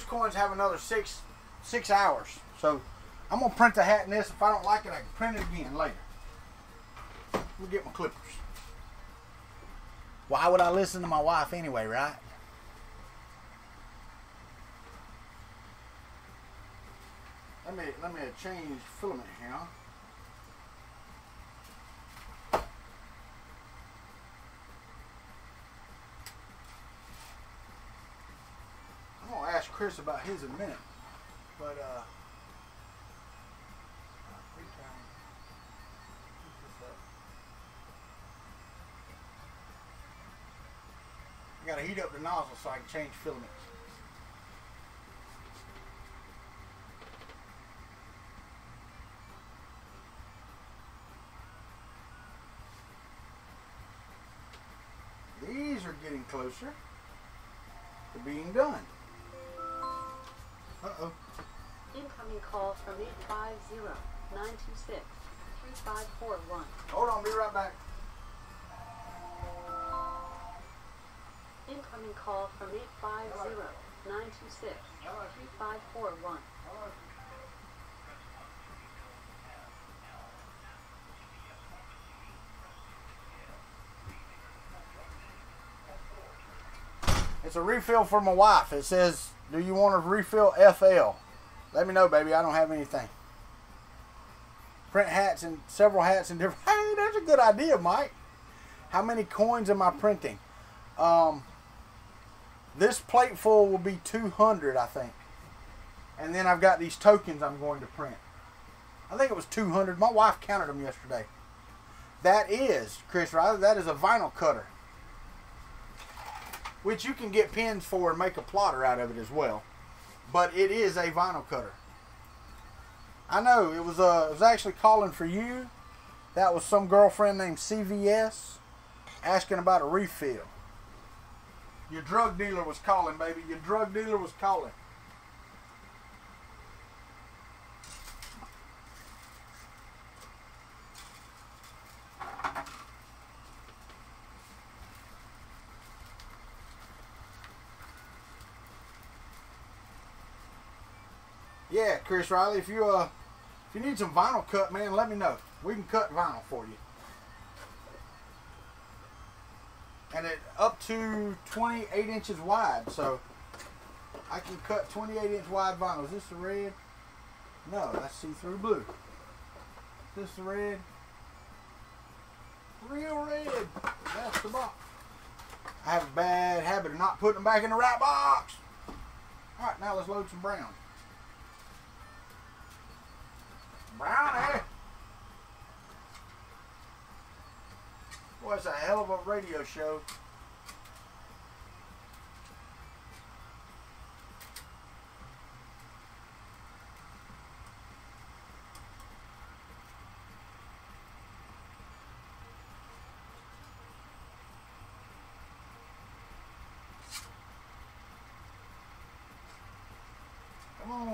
Speaker 2: coins have another six hours. So I'm gonna print the hat in this. If I don't like it, I can print it again later. Let me get my clippers. Why would I listen to my wife anyway, right? Let me change filament here. I'm gonna ask Chris about his in a minute, but I gotta heat up the nozzle so I can change filaments. These are getting closer to being done. Uh-oh.
Speaker 3: Incoming call from 850-926-3541.
Speaker 2: Hold on, be right back.
Speaker 3: Incoming call from 850-926-3541.
Speaker 2: It's a refill for my wife. It says, do you want a refill FL? Let me know, baby. I don't have anything. Print hats and several hats and different. Hey, that's a good idea, Mike. How many coins am I printing? This plateful will be 200, I think. And then I've got these tokens I'm going to print. I think it was 200. My wife counted them yesterday. That is, Chris Riley, that is a vinyl cutter, which you can get pins for and make a plotter out of it as well. But it is a vinyl cutter. I know, it was actually calling for you. That was some girlfriend named CVS asking about a refill. Your drug dealer was calling, baby. Your drug dealer was calling. Yeah, Chris Riley, if you need some vinyl cut, man, let me know. We can cut vinyl for you. And it up to 28 inches wide, so I can cut 28-inch wide vinyl. Is this the red? No, that's see-through blue. Is this the red? Real red. That's the box. I have a bad habit of not putting them back in the right box. All right, now let's load some brown. Brownie. Boy, it's a hell of a radio show.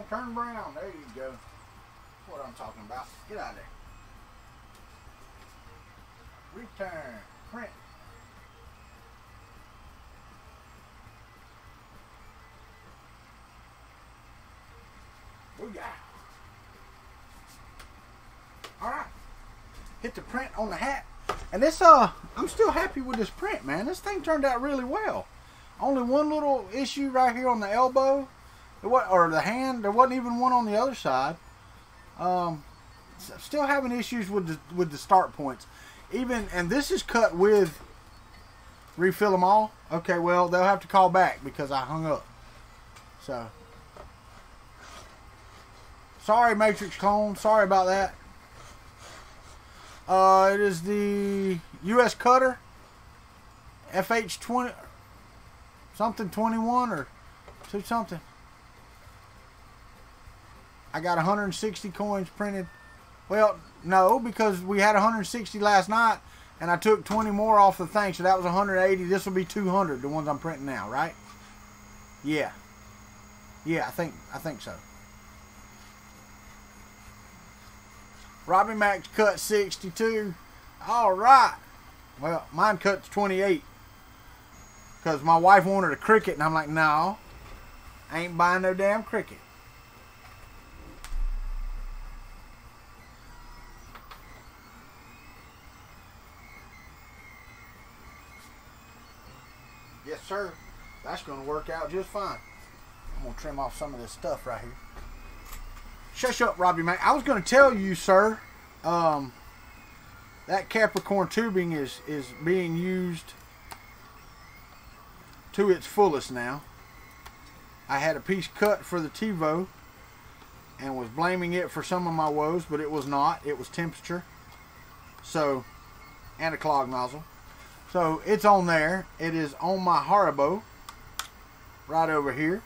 Speaker 2: turn brown. There you go. That's what I'm talking about. Get out of there. Return. Print. Booyah. Alright. Hit the print on the hat. And this, I'm still happy with this print, man. This thing turned out really well. Only one little issue right here on the elbow. Or the hand. There wasn't even one on the other side. Still having issues with the start points. And this is cut with refill them all. Okay, well, they'll have to call back because I hung up. So, sorry, Matrix Clone. Sorry about that. It is the U.S. Cutter FH20 something 21 or 2 something. I got 160 coins printed. Well, no, because we had 160 last night, and I took 20 more off the thing, so that was 180. This will be 200, the ones I'm printing now, right? Yeah. Yeah, I think so. Robbie Mac's cut 62. All right. Well, mine cuts 28. Because my wife wanted a cricket, and I'm like, no, I ain't buying no damn cricket. Yes, sir. That's going to work out just fine. I'm going to trim off some of this stuff right here. Shush up, Robbie Mac. I was going to tell you, sir, that Capricorn tubing is being used to its fullest now. I had a piece cut for the TiVo and was blaming it for some of my woes, but it was not. It was temperature. So, and a clog nozzle. So, it's on there. It is on my Haribo right over here.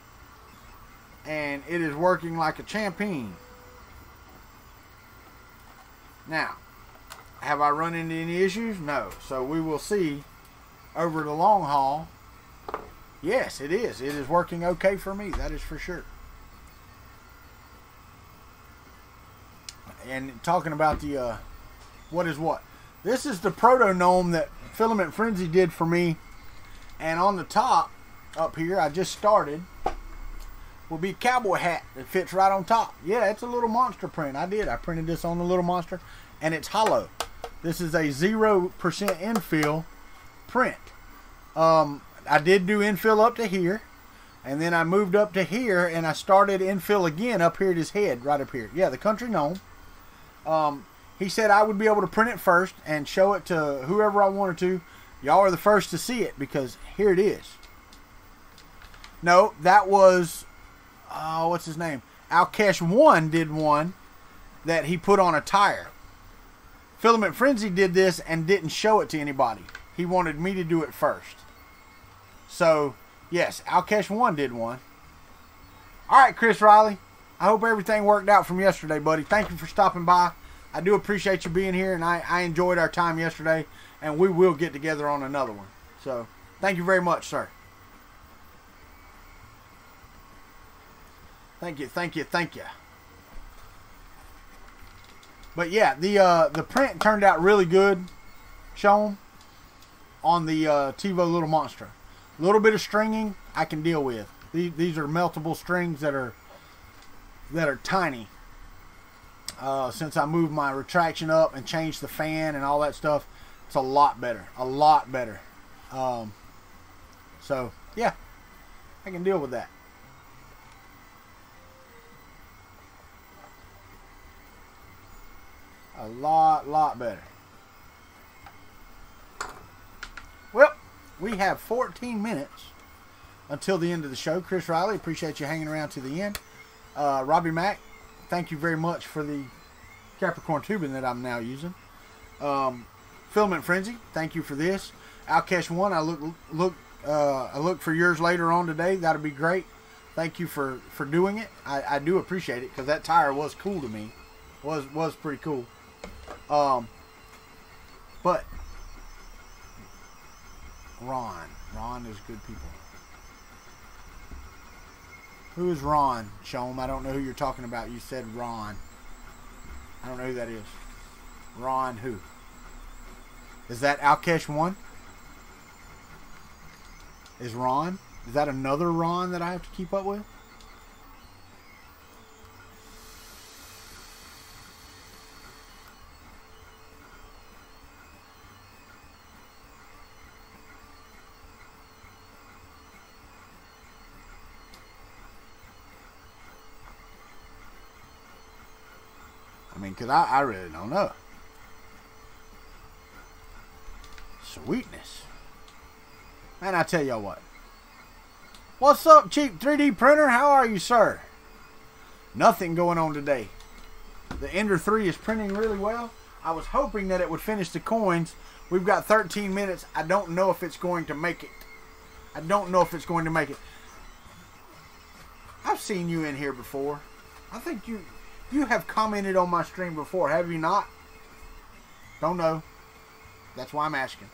Speaker 2: And it is working like a champion. Now, have I run into any issues? No. So we will see over the long haul. Yes, it is. It is working okay for me. That is for sure. And talking about the, what is what? This is the proto gnome that Filament Frenzy did for me. And on the top, up here, I just started, will be a cowboy hat that fits right on top. Yeah, it's a little monster print. I printed this on the little monster, and it's hollow. This is a 0% infill print. I did do infill up to here, and then I moved up to here, and I started infill again up here at his head, right up here. Yeah, the Kuntry gnome. He said I would be able to print it first and show it to whoever I wanted to. Y'all are the first to see it because here it is. No, that was, what's his name? Alkesh 1 did one that he put on a tire. Filament Frenzy did this and didn't show it to anybody. He wanted me to do it first. So, yes, Alkesh 1 did one. Alright, Chris Riley. I hope everything worked out from yesterday, buddy. Thank you for stopping by. I do appreciate you being here, and I enjoyed our time yesterday, and we will get together on another one. So, thank you very much, sir. Thank you, thank you, thank you. But yeah, the print turned out really good, Sean, on the TiVo Little Monster. A little bit of stringing I can deal with. These are meltable strings that are tiny. Since I moved my retraction up and changed the fan and all that stuff, it's a lot better. A lot better. So, yeah, I can deal with that. A lot better. Well, we have 14 minutes until the end of the show. Chris Riley, appreciate you hanging around to the end. Robbie Mac, thank you very much for the Capricorn tubing that I'm now using. Filament Frenzy, thank you for this. Alkesh 1, I look for yours later on today. That'll be great. Thank you for doing it. I do appreciate it because that tire was cool to me. Was pretty cool. But Ron is good people. Who is Ron? Shom, I don't know who you're talking about. You said Ron. I don't know who that is. Ron who? Is that Alkesh 1? Is Ron? Is that another Ron that I have to keep up with? I mean, because I really don't know. Sweetness. Man, I tell y'all what. What's up, cheap 3D printer? How are you, sir? Nothing going on today. The Ender 3 is printing really well. I was hoping that it would finish the coins. We've got 13 minutes. I don't know if it's going to make it. I don't know if it's going to make it. I've seen you in here before. I think you have commented on my stream before, have you not? Don't know. That's why I'm asking.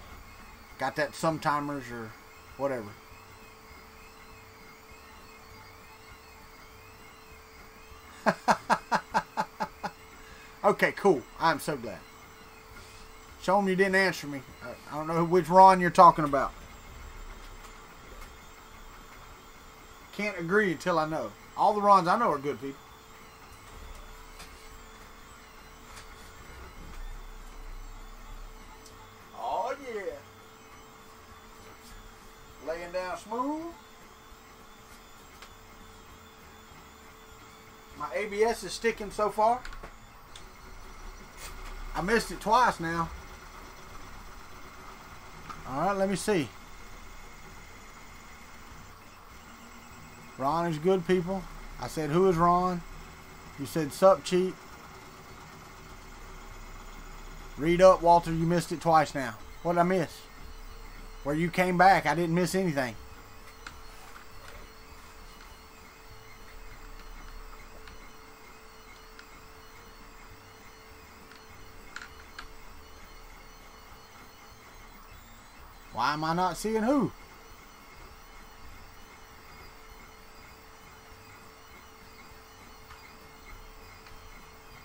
Speaker 2: Got that sometimers or whatever. Okay, cool. I'm so glad. Show them you didn't answer me. I don't know which Ron you're talking about. Can't agree until I know. All the Rons I know are good people. Oh yeah. Laying down smooth. My ABS is sticking so far. I missed it twice now. Alright, let me see. Ron is good people. I said, who is Ron? You said, sup, cheap. Read up, Walter. You missed it twice now. What did I miss? Where you came back, I didn't miss anything. Why am I not seeing who?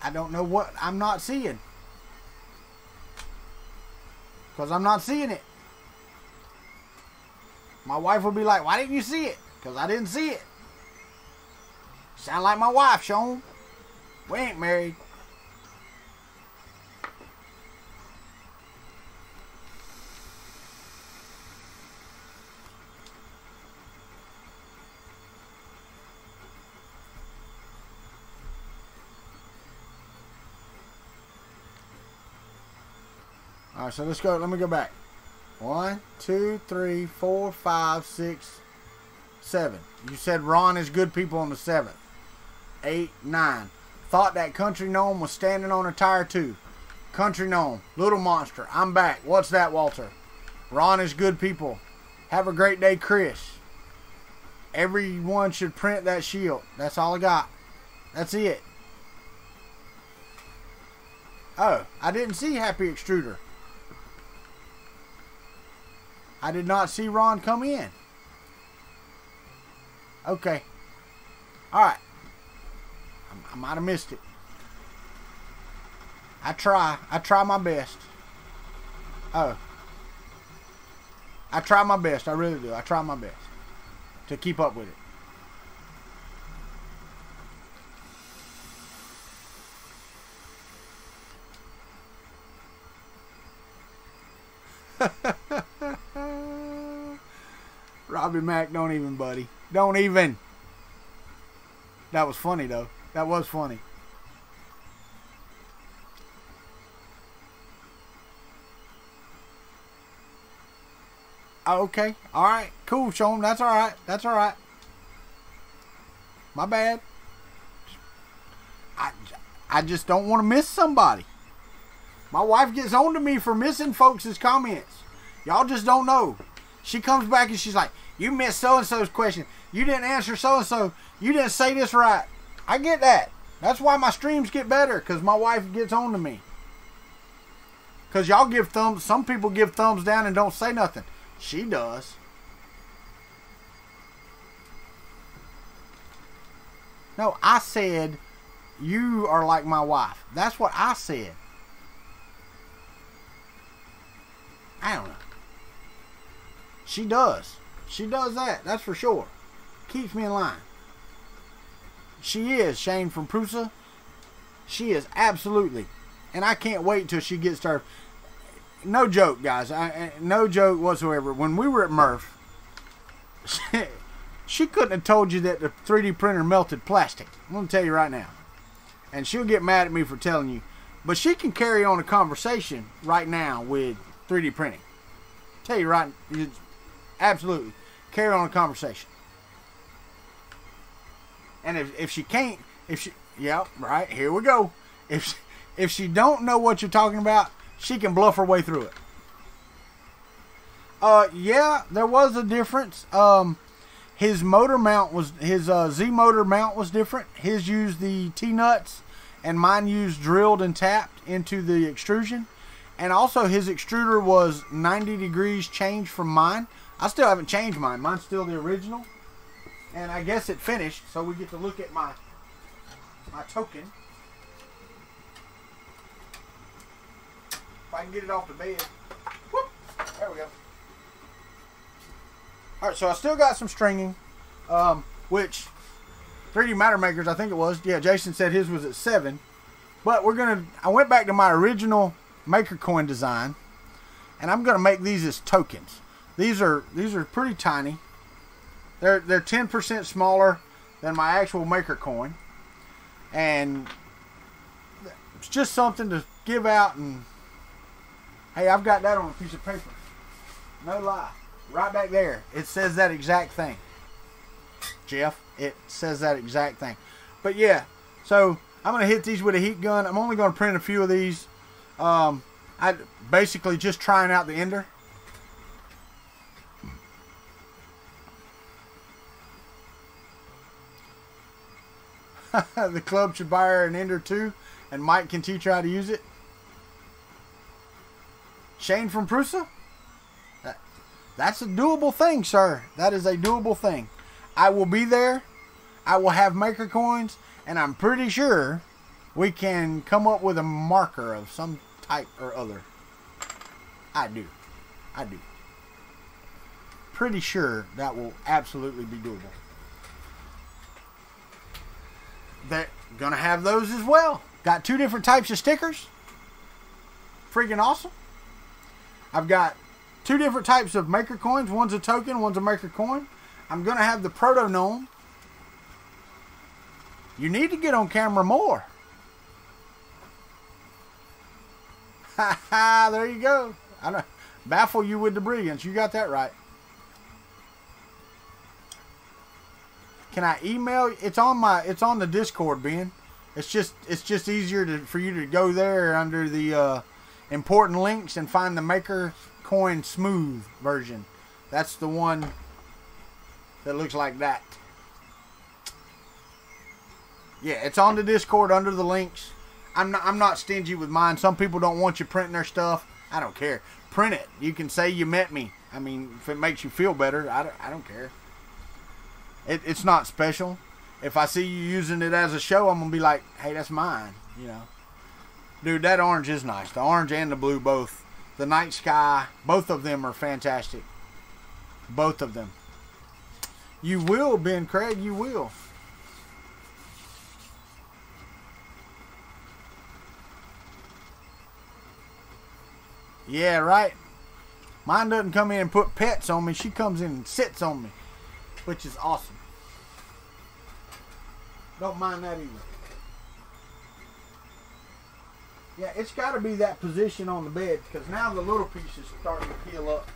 Speaker 2: I don't know what I'm not seeing. Because I'm not seeing it. My wife will be like, why didn't you see it? Because I didn't see it. Sound like my wife, Sean. We ain't married. Alright, so let's go. Let me go back. 1, 2, 3, 4, 5, 6, 7. You said Ron is good people on the 7th. 8, 9. Thought that Country Gnome was standing on a tire too. Country Gnome. Little Monster. I'm back. What's that, Walter? Ron is good people. Have a great day, Chris. Everyone should print that shield. That's all I got. That's it. Oh, I didn't see Happy Extruder. I did not see Ron come in. Okay. Alright. I might have missed it. I try my best. Oh. I try my best. I really do. I try my best to keep up with it. Robbie Mac, don't even, buddy. Don't even. That was funny, though. That was funny. Okay. Alright. Cool, Sean. That's alright. That's alright. My bad. I just don't want to miss somebody. My wife gets on to me for missing folks' comments. Y'all just don't know. She comes back and she's like, you missed so-and-so's question. You didn't answer so-and-so. You didn't say this right. I get that. That's why my streams get better, because my wife gets on to me. Because y'all give thumbs, some people give thumbs down and don't say nothing. She does. No, I said, you are like my wife. That's what I said. I don't know. She does. She does that. That's for sure. Keeps me in line. She is Shane from Prusa. She is absolutely. And I can't wait till she gets started. No joke, guys. No joke whatsoever. When we were at Murph, she couldn't have told you that the 3D printer melted plastic. I'm going to tell you right now. And she'll get mad at me for telling you. But she can carry on a conversation right now with 3D printing. Tell you right, absolutely. Carry on a conversation. And if she can't, yeah, right, here we go. If she don't know what you're talking about, she can bluff her way through it. Yeah, there was a difference. His motor mount was, his Z motor mount was different. His used the T-nuts, and mine used drilled and tapped into the extrusion. And also his extruder was 90 degrees changed from mine. I still haven't changed mine. Mine's still the original. And I guess it finished, so we get to look at my token. If I can get it off the bed. Whoop, there we go. Alright, so I still got some stringing, which 3D Matter Makers, I think it was. Yeah, Jason said his was at 7. But I went back to my original Maker Coin design, and I'm gonna make these as tokens. These are pretty tiny. They're 10% smaller than my actual Maker Coin, and it's just something to give out. And hey, I've got that on a piece of paper. No lie, right back there. It says that exact thing, Jeff. It says that exact thing. But yeah, so I'm gonna hit these with a heat gun. I'm only gonna print a few of these. I basically just trying out the ender. The club should buy her an ender too, and Mike can teach her how to use it. Shane from Prusa? That's a doable thing, sir. That is a doable thing. I will be there. I will have Maker Coins, and I'm pretty sure we can come up with a marker of some type or other. I do. Pretty sure that will absolutely be doable. They're gonna have those as well. Got 2 different types of stickers. Freaking awesome. I've got 2 different types of Maker Coins. One's a token, one's a Maker Coin. I'm gonna have the Proto Gnome. You need to get on camera more. Ha ha, there you go. I don't baffle you with the brilliance. You got that right. Can I email? It's on the Discord, Ben. It's just easier for you to go there under the important links and find the Maker Coin Smooth version. That's the one that looks like that. Yeah, it's on the Discord under the links. I'm not stingy with mine. Some people don't want you printing their stuff. I don't care. Print it. You can say you met me. I mean, if it makes you feel better, I don't care. It's not special. If I see you using it as a show, I'm going to be like, hey, that's mine, you know. Dude, that orange is nice. The orange and the blue both. The night sky, both of them are fantastic. Both of them. You will, Ben Craig, you will. Yeah, right. Mine doesn't come in and put pets on me. She comes in and sits on me, which is awesome. Don't mind that either. Yeah, it's got to be that position on the bed, because now the little piece is starting to peel up.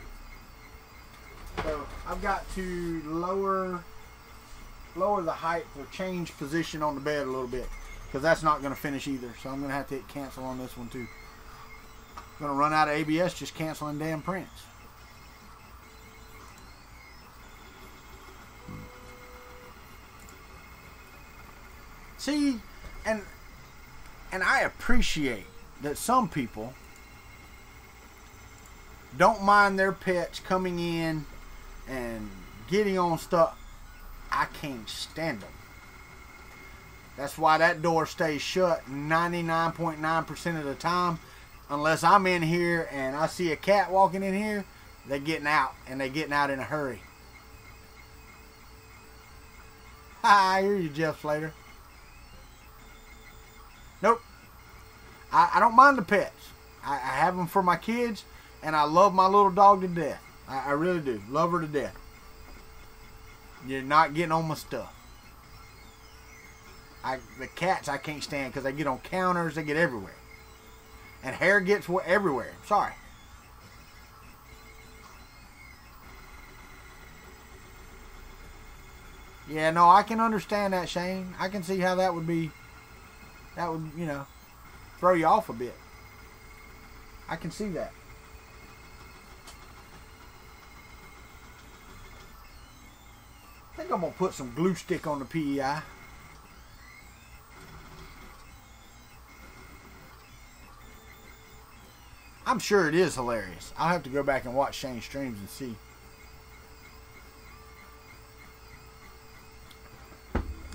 Speaker 2: So I've got to lower the height or change position on the bed a little bit, because that's not going to finish either. So I'm going to have to hit cancel on this one too. I'm going to run out of ABS just canceling damn prints. See, and I appreciate that some people don't mind their pets coming in and getting on stuff. I can't stand them. That's why that door stays shut 99.9% of the time. Unless I'm in here and I see a cat walking in here, they're getting out, and they're getting out in a hurry. I hear you, Jeff Slater. Nope. I don't mind the pets. I have them for my kids, and I love my little dog to death. I really do. Love her to death. You're not getting on my stuff. The cats I can't stand because they get on counters, they get everywhere. And hair gets everywhere. Sorry. Yeah, no, I can understand that, Shane. I can see how that would be, you know, throw you off a bit. I can see that. I think I'm going to put some glue stick on the PEI. I'm sure it is hilarious. I'll have to go back and watch Shane's streams and see.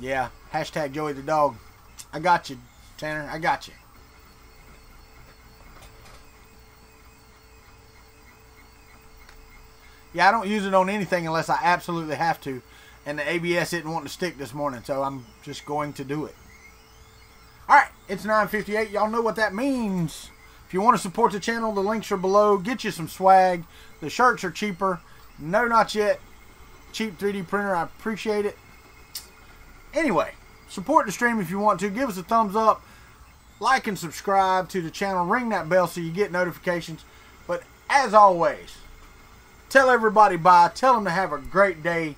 Speaker 2: Yeah, hashtag Joey the dog. I got you, Tanner. I got you. Yeah, I don't use it on anything unless I absolutely have to. And the ABS didn't want to stick this morning, so I'm just going to do it. Alright, it's 9:58. Y'all know what that means. If you want to support the channel, the links are below. Get you some swag. The shirts are cheaper. No, not yet. Cheap 3D printer. I appreciate it. Anyway, support the stream if you want to. Give us a thumbs up. Like and subscribe to the channel. Ring that bell so you get notifications. But as always, tell everybody bye. Tell them to have a great day.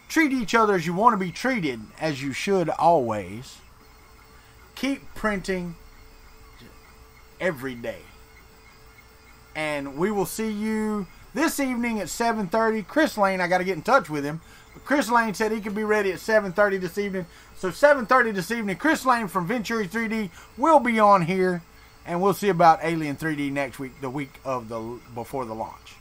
Speaker 2: Treat each other as you want to be treated, as you should always. Keep printing every day. And we will see you this evening at 7:30. Chris Lane, I got to get in touch with him. But Chris Lane said he could be ready at 7:30 this evening. So 7:30 this evening, Chris Lane from Venturi 3D will be on here. And we'll see about Alien 3D next week, the week of before the launch.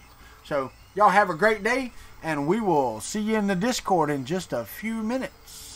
Speaker 2: So y'all have a great day. And we will see you in the Discord in just a few minutes.